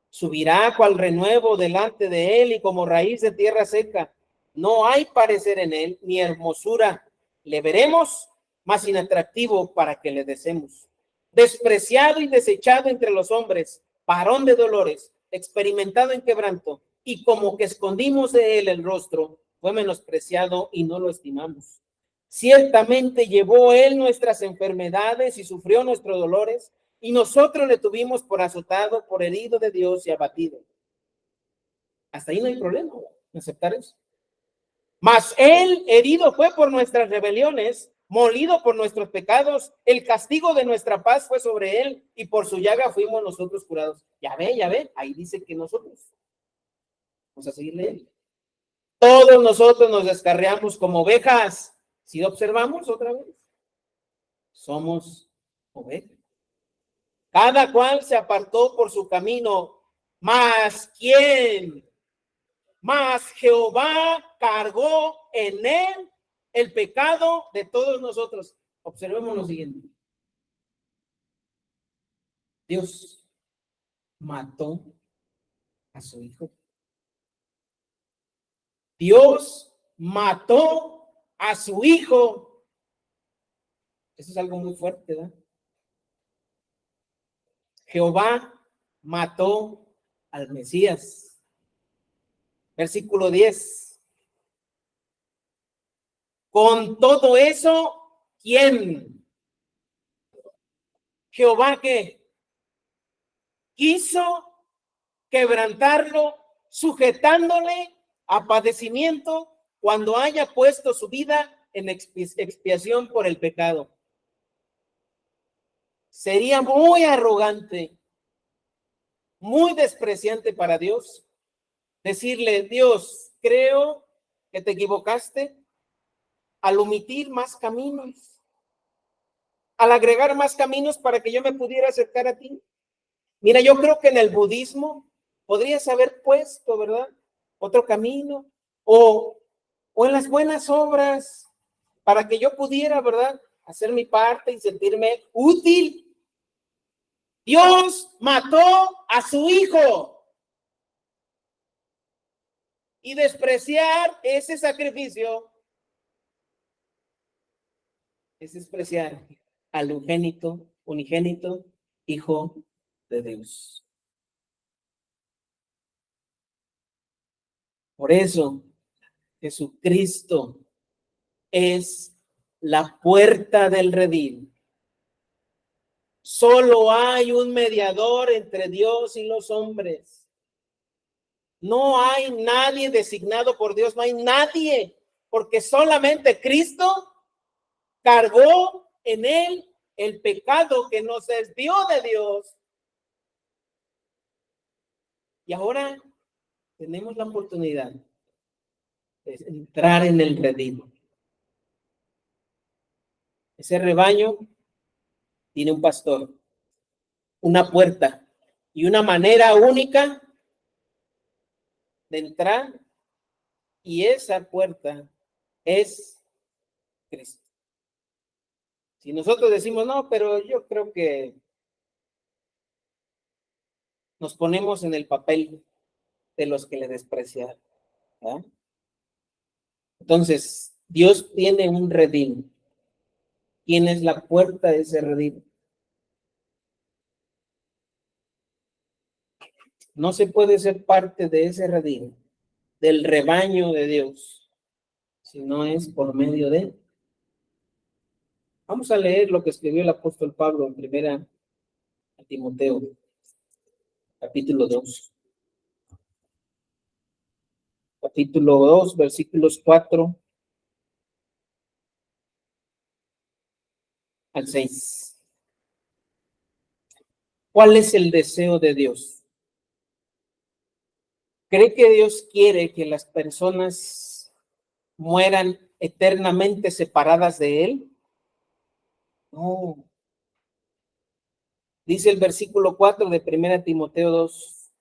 [SPEAKER 1] Subirá cual renuevo delante de él y como raíz de tierra seca. No hay parecer en él ni hermosura. Le veremos más inatractivo para que le deseemos. Despreciado y desechado entre los hombres, varón de dolores, experimentado en quebranto, y como que escondimos de él el rostro, fue menospreciado y no lo estimamos. Ciertamente llevó él nuestras enfermedades y sufrió nuestros dolores, y nosotros le tuvimos por azotado, por herido de Dios y abatido. Hasta ahí no hay problema en aceptar eso. Mas él herido fue por nuestras rebeliones, molido por nuestros pecados, el castigo de nuestra paz fue sobre él, y por su llaga fuimos nosotros curados. Ya ve, ahí dice que nosotros. Vamos a seguir leyendo. Todos nosotros nos descarriamos como ovejas. Si observamos otra vez, somos ovejas. Cada cual se apartó por su camino, mas ¿quién? Mas Jehová cargó en él el pecado de todos nosotros. Observemos lo siguiente. Dios mató a su hijo. Dios mató a su hijo. Eso es algo muy fuerte, ¿verdad? Jehová mató al Mesías. Versículo 10. Con todo eso, ¿quién? Jehová que quiso quebrantarlo, sujetándole a padecimiento cuando haya puesto su vida en expiación por el pecado. Sería muy arrogante, muy despreciante para Dios decirle: Dios, creo que te equivocaste al omitir más caminos, al agregar más caminos para que yo me pudiera acercar a ti. Mira, yo creo que en el budismo podrías haber puesto, ¿verdad?, otro camino, o en las buenas obras, para que yo pudiera, ¿verdad?, hacer mi parte y sentirme útil. Dios mató a su hijo, y despreciar ese sacrificio es despreciar al unigénito Hijo de Dios. Por eso Jesucristo es la puerta del redil. Solo hay un mediador entre Dios y los hombres. No hay nadie designado por Dios, no hay nadie, porque solamente Cristo cargó en él el pecado que nos desvió de Dios. Y ahora tenemos la oportunidad de entrar en el redil. Ese rebaño tiene un pastor, una puerta y una manera única de entrar, y esa puerta es Cristo. Si nosotros decimos, no, pero yo creo que nos ponemos en el papel de los que le despreciaron, ¿verdad? Entonces, Dios tiene un redil. ¿Quién es la puerta de ese redil? No se puede ser parte de ese redil, del rebaño de Dios, si no es por medio de... Vamos a leer lo que escribió el apóstol Pablo en primera a Timoteo, capítulo 2. Capítulo 2, versículos 4 al 6. ¿Cuál es el deseo de Dios? ¿Cree que Dios quiere que las personas mueran eternamente separadas de Él? No. Dice el versículo 4 de 1 Timoteo 2.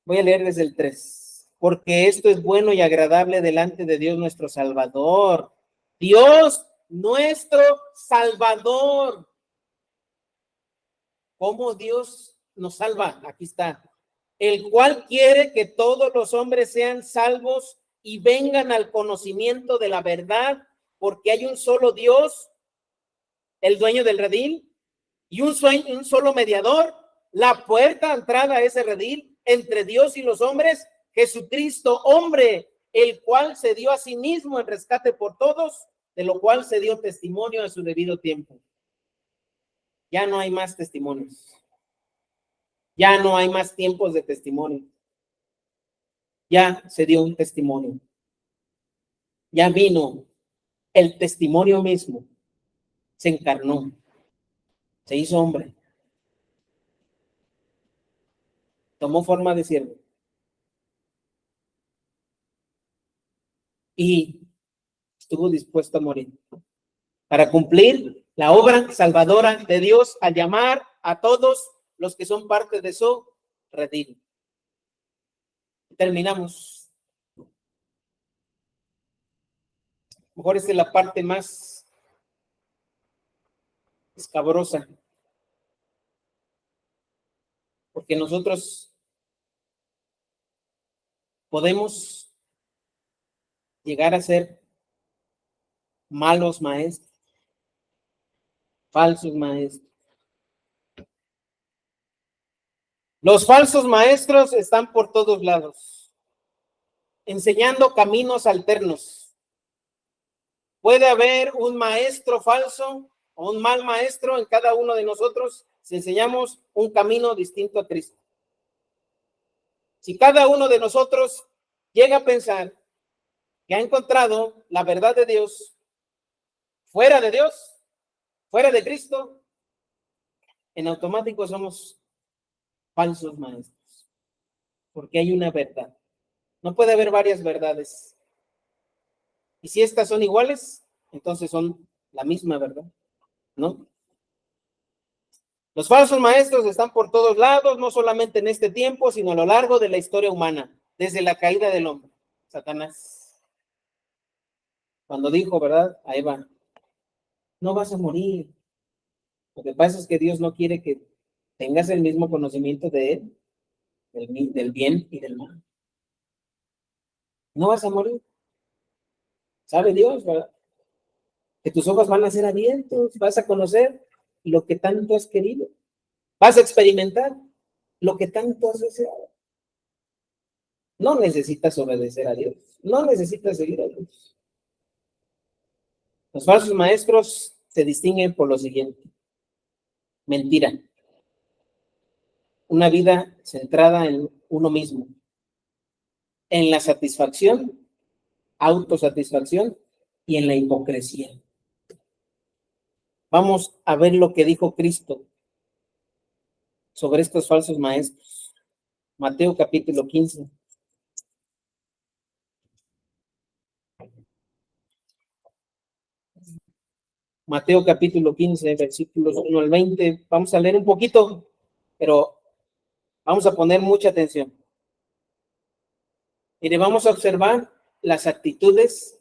[SPEAKER 1] Voy a leer desde el 3. Porque esto es bueno y agradable delante de Dios nuestro Salvador. Dios nuestro Salvador. ¿Cómo Dios nos salva? Aquí está. El cual quiere que todos los hombres sean salvos y vengan al conocimiento de la verdad, porque hay un solo Dios, el dueño del redil, y un solo mediador, la puerta de entrada a ese redil entre Dios y los hombres, Jesucristo, hombre, el cual se dio a sí mismo en rescate por todos, de lo cual se dio testimonio a su debido tiempo. Ya no hay más testimonios. Ya no hay más tiempos de testimonio. Ya se dio un testimonio. Ya vino el testimonio mismo. Se encarnó. Se hizo hombre. Tomó forma de siervo. Y estuvo dispuesto a morir para cumplir la obra salvadora de Dios al llamar a todos los que son parte de su redil. Terminamos. Mejor esta es la parte más escabrosa, porque nosotros podemos llegar a ser malos maestros, falsos maestros. Los falsos maestros están por todos lados, enseñando caminos alternos. Puede haber un maestro falso o un mal maestro en cada uno de nosotros si enseñamos un camino distinto a Cristo. Si cada uno de nosotros llega a pensar que ha encontrado la verdad de Dios, fuera de Cristo, en automático somos falsos maestros, porque hay una verdad. No puede haber varias verdades. Y si estas son iguales, entonces son la misma verdad, ¿no? Los falsos maestros están por todos lados, no solamente en este tiempo, sino a lo largo de la historia humana, desde la caída del hombre. Satanás, cuando dijo, ¿verdad?, a Eva, no vas a morir. Lo que pasa es que Dios no quiere que tengas el mismo conocimiento de Él, del bien y del mal. No vas a morir. ¿Sabe Dios, verdad? Que tus ojos van a ser abiertos, vas a conocer lo que tanto has querido. Vas a experimentar lo que tanto has deseado. No necesitas obedecer a Dios. No necesitas seguir a Dios. Los falsos maestros se distinguen por lo siguiente. Mentira. Una vida centrada en uno mismo. En la satisfacción, autosatisfacción y en la hipocresía. Vamos a ver lo que dijo Cristo sobre estos falsos maestros. Mateo capítulo 15. Mateo capítulo 15, versículos 1 al 20. Vamos a leer un poquito, pero vamos a poner mucha atención. Mire, vamos a observar las actitudes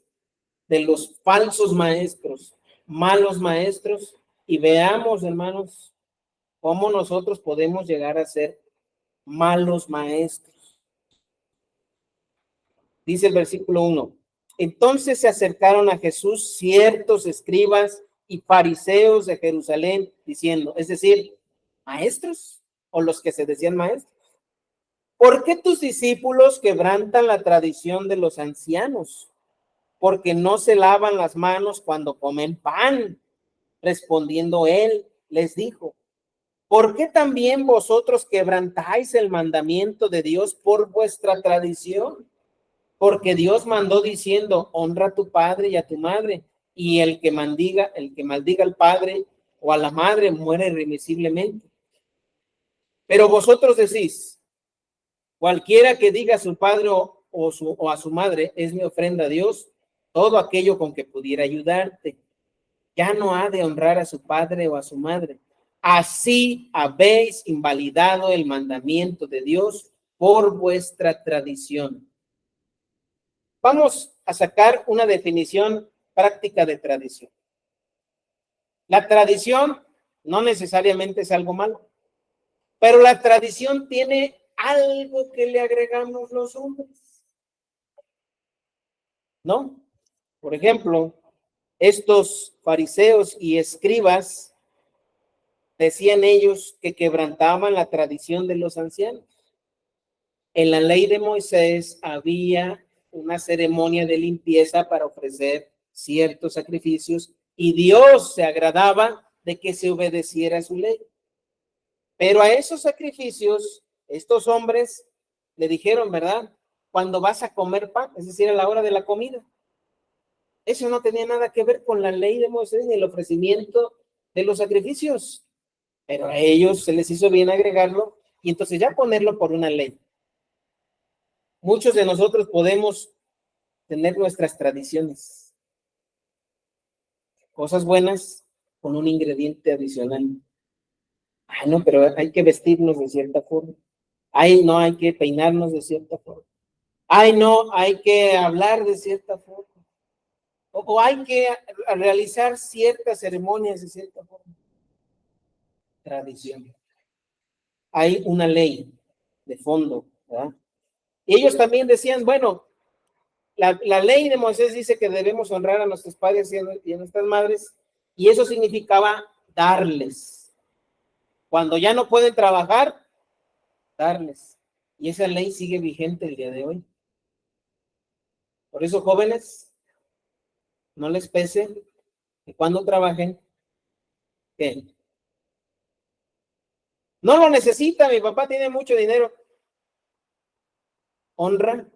[SPEAKER 1] de los falsos maestros, malos maestros, y veamos, hermanos, cómo nosotros podemos llegar a ser malos maestros. Dice el versículo 1. Entonces se acercaron a Jesús ciertos escribas y fariseos de Jerusalén, diciendo, es decir, maestros, o los que se decían maestros, ¿por qué tus discípulos quebrantan la tradición de los ancianos? Porque no se lavan las manos cuando comen pan. Respondiendo él, les dijo, ¿por qué también vosotros quebrantáis el mandamiento de Dios por vuestra tradición? Porque Dios mandó diciendo, honra a tu padre y a tu madre, y el que maldiga al padre o a la madre muere irremisiblemente. Pero vosotros decís, cualquiera que diga a su padre o a su madre, es mi ofrenda a Dios, todo aquello con que pudiera ayudarte. Ya no ha de honrar a su padre o a su madre. Así habéis invalidado el mandamiento de Dios por vuestra tradición. Vamos a sacar una definición práctica de tradición. La tradición no necesariamente es algo malo, pero la tradición tiene algo que le agregamos los hombres, ¿no? Por ejemplo, estos fariseos y escribas decían ellos que quebrantaban la tradición de los ancianos. En la ley de Moisés había una ceremonia de limpieza para ofrecer ciertos sacrificios y Dios se agradaba de que se obedeciera su ley. Pero a esos sacrificios, estos hombres le dijeron, ¿verdad? Cuando vas a comer pan, es decir, a la hora de la comida. Eso no tenía nada que ver con la ley de Moisés ni el ofrecimiento de los sacrificios. Pero a ellos se les hizo bien agregarlo y entonces ya ponerlo por una ley. Muchos de nosotros podemos tener nuestras tradiciones, cosas buenas con un ingrediente adicional. Ay, no, pero hay que vestirnos de cierta forma. Ay, no, hay que peinarnos de cierta forma. Ay, no, hay que hablar de cierta forma. O hay que realizar ciertas ceremonias de cierta forma. Tradición. Hay una ley de fondo, ¿verdad? Y ellos también decían, bueno, la ley de Moisés dice que debemos honrar a nuestros padres y a nuestras madres, y eso significaba darles. Cuando ya no pueden trabajar, darles. Y esa ley sigue vigente el día de hoy. Por eso, jóvenes, no les pese que cuando trabajen, ¿qué? No lo necesita, mi papá tiene mucho dinero. Honra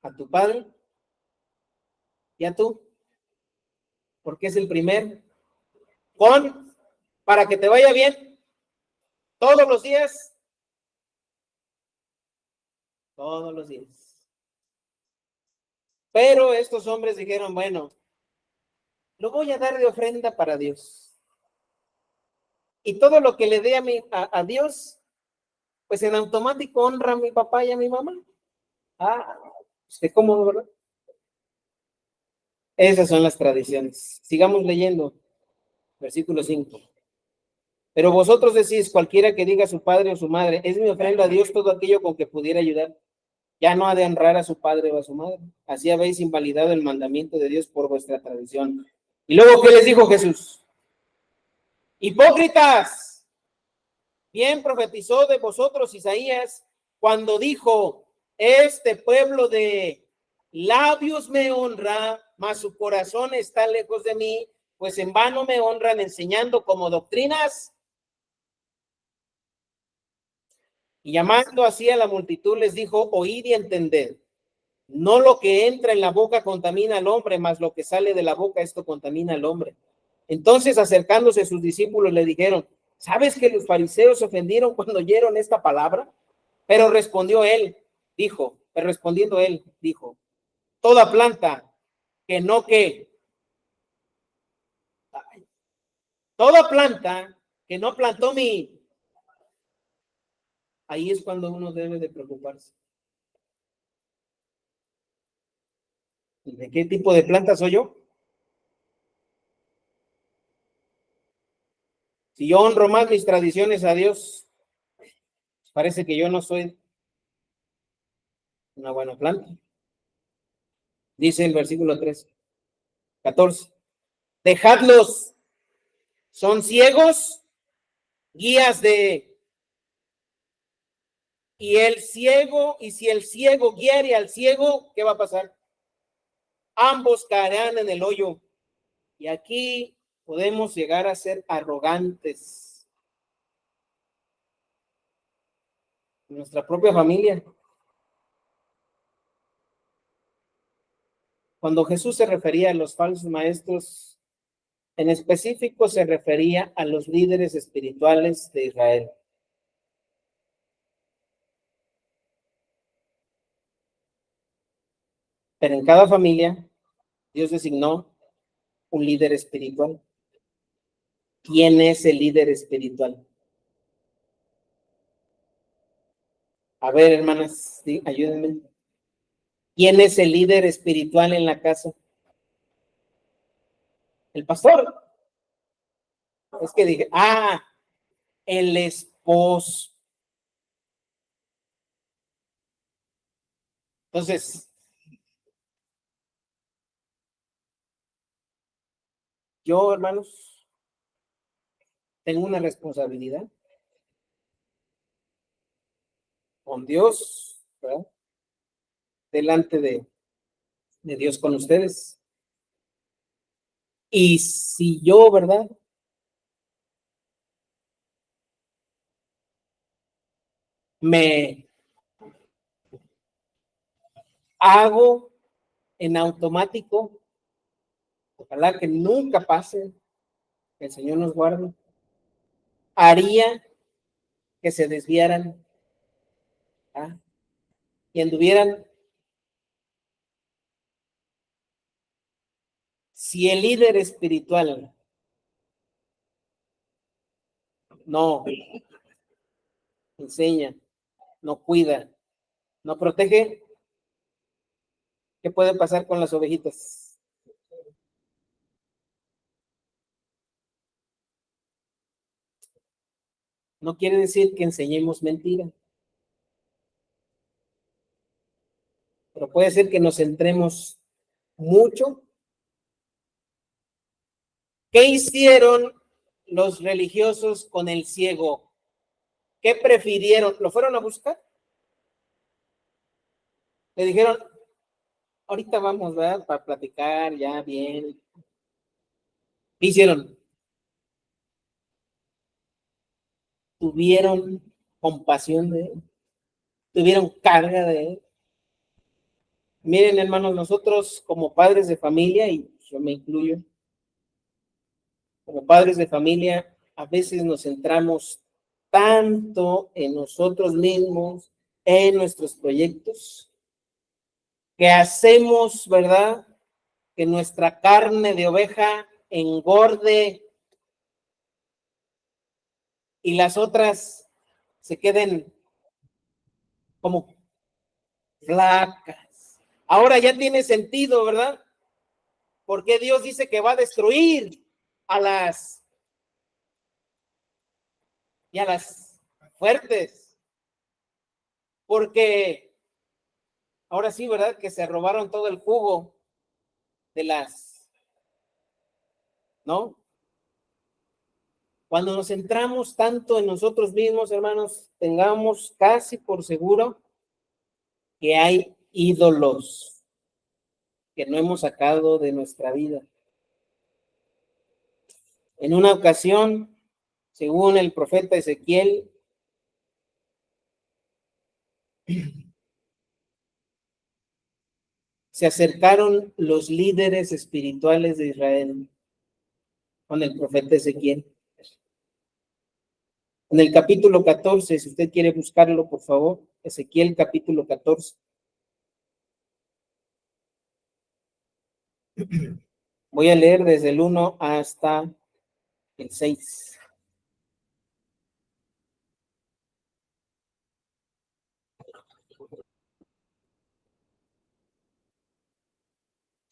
[SPEAKER 1] a tu padre y a tú, porque es el primer para que te vaya bien todos los días, todos los días. Pero estos hombres dijeron, bueno, lo voy a dar de ofrenda para Dios. Y todo lo que le dé a Dios, pues en automático honra a mi papá y a mi mamá. Ah, qué cómodo, ¿verdad? Esas son las tradiciones. Sigamos leyendo. Versículo 5. Pero vosotros decís, cualquiera que diga a su padre o su madre, es mi ofrenda a Dios todo aquello con que pudiera ayudar. Ya no ha de honrar a su padre o a su madre. Así habéis invalidado el mandamiento de Dios por vuestra tradición. Y luego, ¿qué les dijo Jesús? Hipócritas, bien profetizó de vosotros Isaías cuando dijo, este pueblo de labios me honra, mas su corazón está lejos de mí, pues en vano me honran enseñando como doctrinas. Y llamando así a la multitud les dijo, oíd y entended. No lo que entra en la boca contamina al hombre, mas lo que sale de la boca, esto contamina al hombre. Entonces, acercándose a sus discípulos, le dijeron, ¿sabes que los fariseos se ofendieron cuando oyeron esta palabra? Pero respondiendo él, dijo, toda planta toda planta que no plantó ahí es cuando uno debe de preocuparse. ¿De qué tipo de planta soy yo? Si yo honro más mis tradiciones a Dios, parece que yo no soy una buena planta. Dice el versículo 3, 14. Dejadlos, son ciegos, guías de... y si el ciego guiare al ciego, ¿qué va a pasar? Ambos caerán en el hoyo. Y aquí podemos llegar a ser arrogantes. En nuestra propia familia. Cuando Jesús se refería a los falsos maestros, en específico se refería a los líderes espirituales de Israel. Pero en cada familia, Dios designó un líder espiritual. ¿Quién es el líder espiritual? A ver, hermanas, ¿sí? Ayúdenme. ¿Quién es el líder espiritual en la casa? El pastor. Es que dije, el esposo. Entonces, yo, hermanos, tengo una responsabilidad con Dios, ¿verdad? Delante de Dios con ustedes. Y si yo, ¿verdad? Me hago en automático, ojalá que nunca pase, que el Señor nos guarde, haría que se desviaran, ¿ah? Y anduvieran, si el líder espiritual no enseña, no cuida, no protege, ¿qué puede pasar con las ovejitas? No quiere decir que enseñemos mentira, pero puede ser que nos centremos mucho. ¿Qué hicieron los religiosos con el ciego? ¿Qué prefirieron? ¿Lo fueron a buscar? Le dijeron, ahorita vamos, ¿verdad? Para platicar ya bien. ¿Qué hicieron? Tuvieron compasión de él, tuvieron carga de él. Miren, hermanos, nosotros como padres de familia, y yo me incluyo, como padres de familia, a veces nos centramos tanto en nosotros mismos, en nuestros proyectos, que hacemos, ¿verdad? Que nuestra carne de oveja engorde y las otras se queden como flacas. Ahora ya tiene sentido, ¿verdad? Porque Dios dice que va a destruir a las fuertes. Porque ahora sí, ¿verdad? Que se robaron todo el jugo de ¿no? Cuando nos centramos tanto en nosotros mismos, hermanos, tengamos casi por seguro que hay ídolos que no hemos sacado de nuestra vida. En una ocasión, según el profeta Ezequiel, se acercaron los líderes espirituales de Israel con el profeta Ezequiel. En el capítulo 14, si usted quiere buscarlo, por favor, Ezequiel capítulo 14. Voy a leer desde el 1 hasta el 6.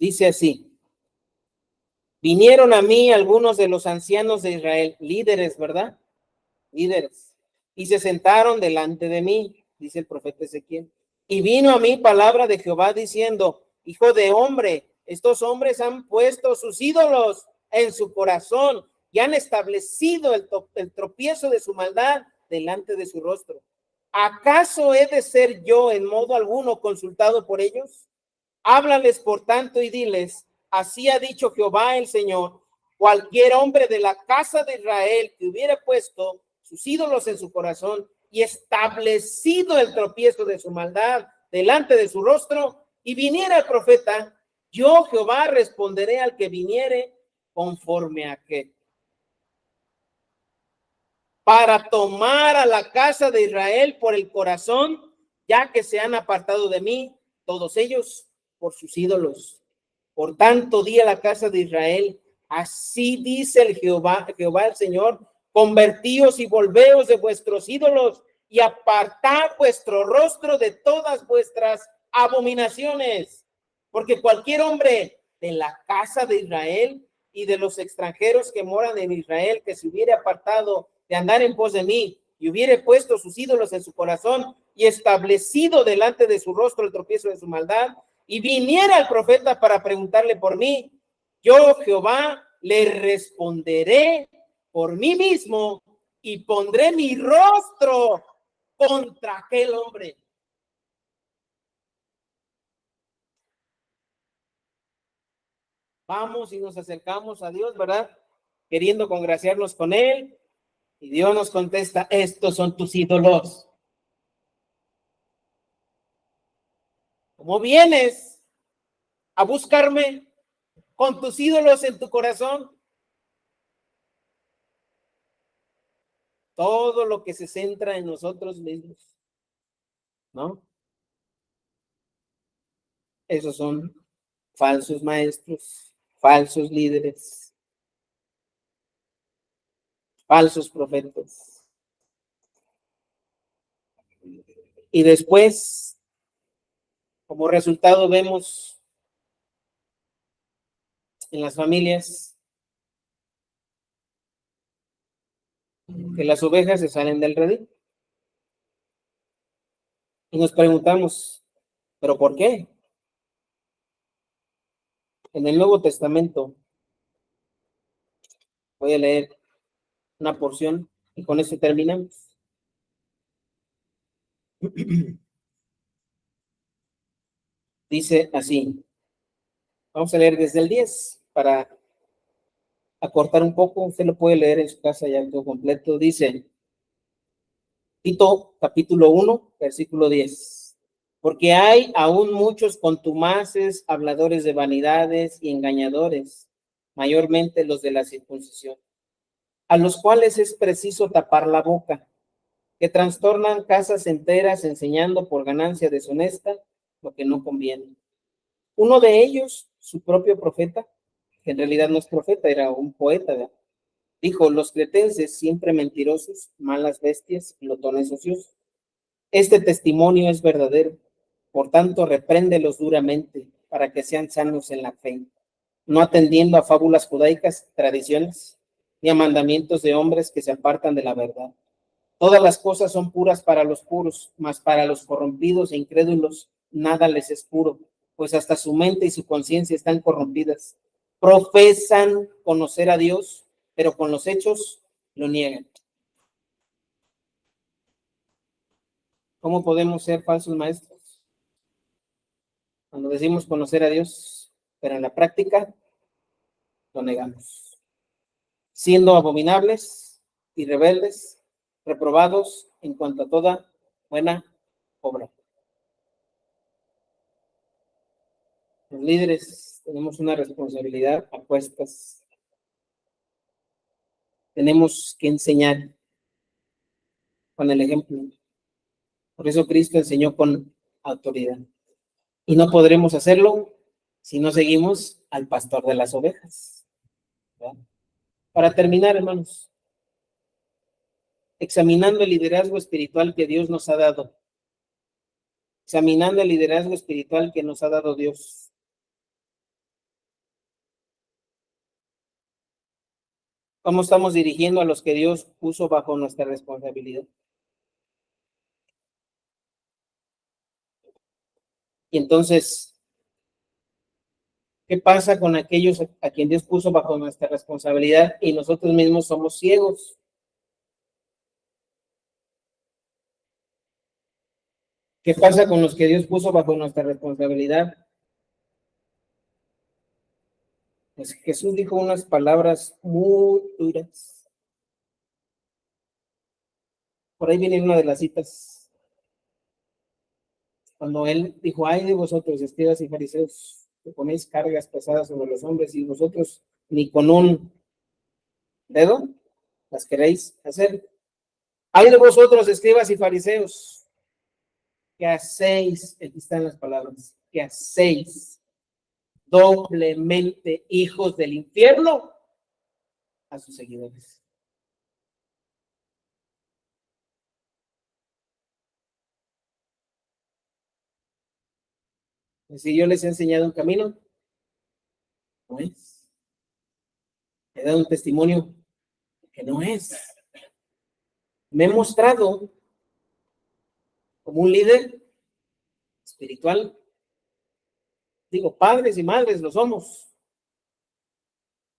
[SPEAKER 1] Dice así: vinieron a mí algunos de los ancianos de Israel, líderes, ¿verdad? Líderes. Y se sentaron delante de mí, dice el profeta Ezequiel. Y vino a mí palabra de Jehová diciendo: hijo de hombre, estos hombres han puesto sus ídolos en su corazón y han establecido el tropiezo de su maldad delante de su rostro. ¿Acaso he de ser yo en modo alguno consultado por ellos? Háblales por tanto y diles: así ha dicho Jehová el Señor: cualquier hombre de la casa de Israel que hubiera puesto sus ídolos en su corazón y establecido el tropiezo de su maldad delante de su rostro, y viniera el profeta, yo Jehová responderé al que viniere conforme a qué. Para tomar a la casa de Israel por el corazón, ya que se han apartado de mí, todos ellos por sus ídolos. Por tanto, di a la casa de Israel: así dice el Jehová el Señor: convertíos y volveos de vuestros ídolos y apartad vuestro rostro de todas vuestras abominaciones, porque cualquier hombre de la casa de Israel y de los extranjeros que moran en Israel, que se hubiere apartado de andar en pos de mí y hubiere puesto sus ídolos en su corazón y establecido delante de su rostro el tropiezo de su maldad, y viniera el profeta para preguntarle por mí, yo Jehová le responderé por mí mismo y pondré mi rostro contra aquel hombre. Vamos y nos acercamos a Dios, ¿verdad? Queriendo congraciarnos con Él, y Dios nos contesta: estos son tus ídolos. ¿Cómo vienes a buscarme con tus ídolos en tu corazón? Todo lo que se centra en nosotros mismos, ¿no? Esos son falsos maestros, falsos líderes, falsos profetas. Y después, como resultado, vemos en las familias que las ovejas se salen del redil. Y nos preguntamos, ¿pero por qué? En el Nuevo Testamento, voy a leer una porción y con eso terminamos. Dice así, vamos a leer desde el 10 para acortar un poco, usted lo puede leer en su casa ya todo completo. Dice, Tito capítulo 1, versículo 10. Porque hay aún muchos contumaces, habladores de vanidades y engañadores, mayormente los de la circuncisión, a los cuales es preciso tapar la boca, que trastornan casas enteras enseñando por ganancia deshonesta lo que no conviene. Uno de ellos, su propio profeta, que en realidad no es profeta, era un poeta, ¿verdad?, dijo: los cretenses, siempre mentirosos, malas bestias, glotones ociosos. Este testimonio es verdadero. Por tanto, repréndelos duramente para que sean sanos en la fe, no atendiendo a fábulas judaicas, tradiciones, ni a mandamientos de hombres que se apartan de la verdad. Todas las cosas son puras para los puros, mas para los corrompidos e incrédulos nada les es puro, pues hasta su mente y su conciencia están corrompidas. Profesan conocer a Dios, pero con los hechos lo niegan. ¿Cómo podemos ser falsos maestros? Cuando decimos conocer a Dios, pero en la práctica lo negamos. Siendo abominables y rebeldes, reprobados en cuanto a toda buena obra. Los líderes tenemos una responsabilidad a cuestas. Tenemos que enseñar con el ejemplo. Por eso Cristo enseñó con autoridad. Y no podremos hacerlo si no seguimos al pastor de las ovejas. ¿Verdad? Para terminar, hermanos, examinando el liderazgo espiritual que Dios nos ha dado. Examinando el liderazgo espiritual que nos ha dado Dios. ¿Cómo estamos dirigiendo a los que Dios puso bajo nuestra responsabilidad? Y entonces, ¿qué pasa con aquellos a quien Dios puso bajo nuestra responsabilidad y nosotros mismos somos ciegos? ¿Qué pasa con los que Dios puso bajo nuestra responsabilidad? Pues Jesús dijo unas palabras muy duras. Por ahí viene una de las citas, cuando él dijo: ay de vosotros, escribas y fariseos, que ponéis cargas pesadas sobre los hombres y vosotros ni con un dedo las queréis hacer. Ay de vosotros, escribas y fariseos, que hacéis, aquí están las palabras, que hacéis doblemente hijos del infierno a sus seguidores. Si yo les he enseñado un camino, no es. He dado un testimonio que no es. Me he mostrado como un líder espiritual. Digo, padres y madres lo somos.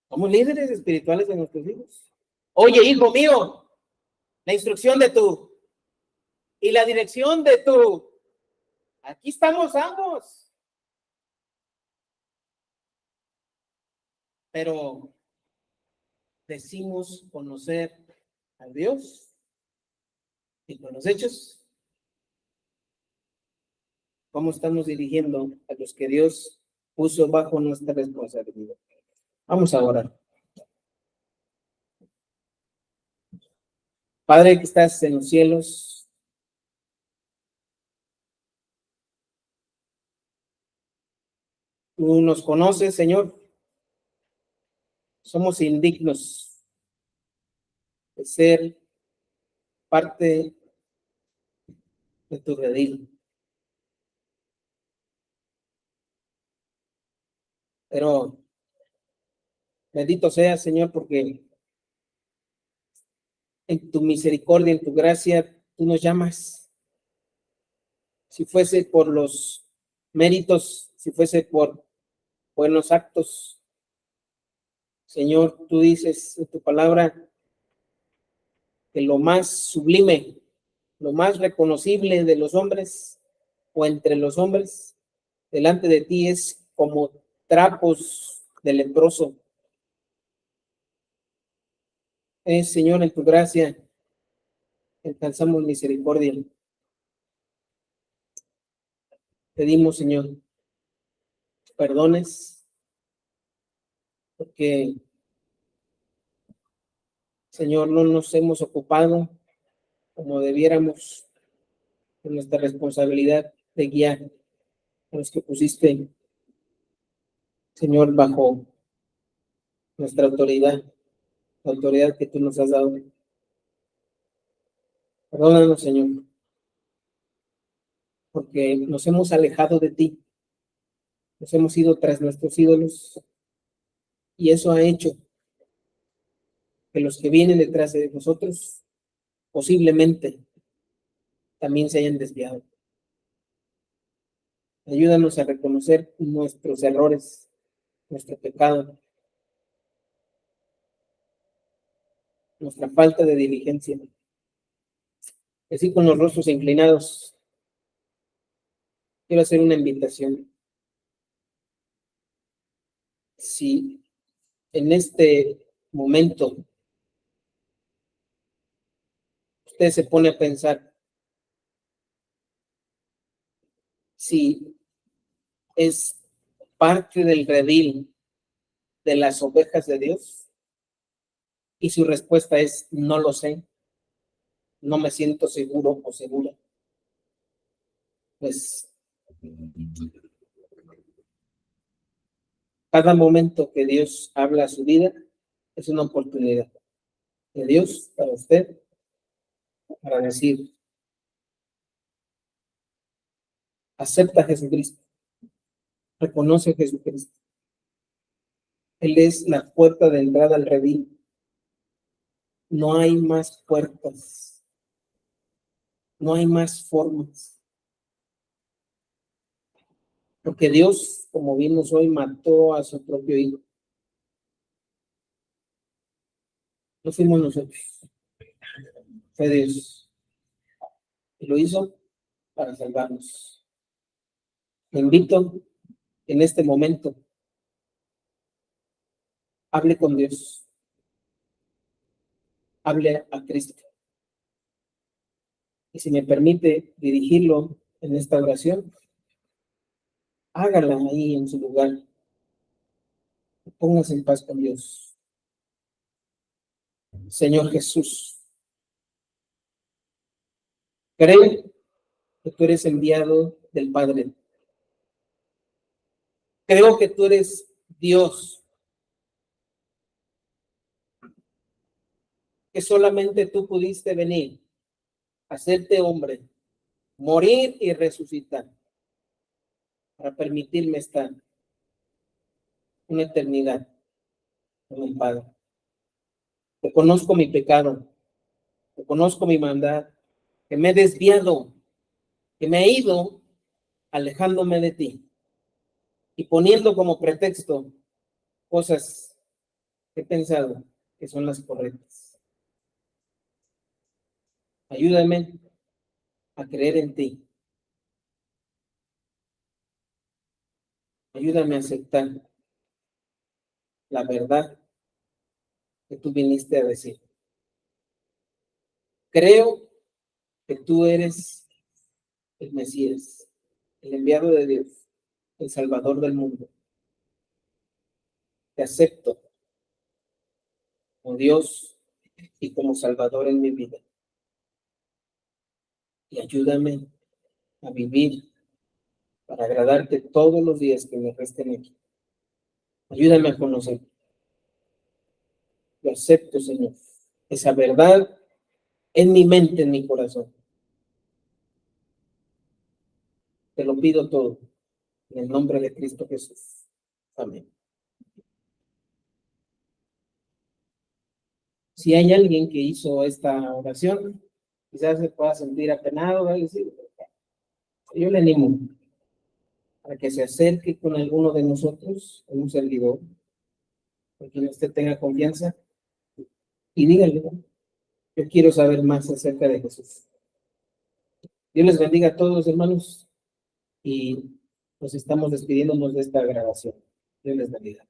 [SPEAKER 1] Somos líderes espirituales de nuestros hijos. Oye, hijo mío, la instrucción de tú y la dirección de tú. Aquí estamos ambos. Pero decimos conocer a Dios y con los hechos, ¿cómo estamos dirigiendo a los que Dios puso bajo nuestra responsabilidad? Vamos a orar. Padre que estás en los cielos, tú nos conoces, Señor. Somos indignos de ser parte de tu redil. Pero bendito seas, Señor, porque en tu misericordia, en tu gracia, tú nos llamas. Si fuese por los méritos, si fuese por buenos actos, Señor, tú dices en tu palabra que lo más sublime, lo más reconocible de los hombres o entre los hombres, delante de ti es como trapos de leproso. Señor, en tu gracia alcanzamos misericordia. Pedimos, Señor, perdones, porque, Señor, no nos hemos ocupado como debiéramos de nuestra responsabilidad de guiar a los que pusiste, Señor, bajo nuestra autoridad, la autoridad que tú nos has dado. Perdónanos, Señor, porque nos hemos alejado de ti, nos hemos ido tras nuestros ídolos, y eso ha hecho que los que vienen detrás de nosotros posiblemente también se hayan desviado. Ayúdanos a reconocer nuestros errores, nuestro pecado, nuestra falta de diligencia. Así, con los rostros inclinados, quiero hacer una invitación. Si en este momento usted se pone a pensar si es parte del redil de las ovejas de Dios, y su respuesta es: no lo sé, no me siento seguro o segura, pues cada momento que Dios habla a su vida es una oportunidad de Dios para usted, para decir: acepta a Jesucristo, reconoce a Jesucristo. Él es la puerta de entrada al redil. No hay más puertas, no hay más formas. Porque Dios, como vimos hoy, mató a su propio hijo. No fuimos nosotros, fue Dios. Y lo hizo para salvarnos. Te invito en este momento, hable con Dios, hable a Cristo. Y si me permite dirigirlo en esta oración, hágala ahí en su lugar. Póngase en paz con Dios. Señor Jesús, creo que tú eres enviado del Padre. Creo que tú eres Dios, que solamente tú pudiste venir, hacerte hombre, morir y resucitar para permitirme estar una eternidad con el Padre. Reconozco mi pecado, reconozco mi maldad, que me he desviado, que me he ido alejándome de ti y poniendo como pretexto cosas que he pensado que son las correctas. Ayúdame a creer en ti. Ayúdame a aceptar la verdad que tú viniste a decir. Creo que tú eres el Mesías, el enviado de Dios, el Salvador del mundo. Te acepto como Dios y como Salvador en mi vida. Y ayúdame a vivir para agradarte todos los días que me resten aquí. Ayúdame a conocer. Lo acepto, Señor. Esa verdad en mi mente, en mi corazón. Te lo pido todo. En el nombre de Cristo Jesús. Amén. Si hay alguien que hizo esta oración, quizás se pueda sentir apenado, yo le animo a que se acerque con alguno de nosotros, con un servidor, con quien usted tenga confianza, y dígale, ¿no? Yo quiero saber más acerca de Jesús. Dios les bendiga a todos, hermanos, y nos estamos despidiéndonos de esta grabación. Dios les bendiga.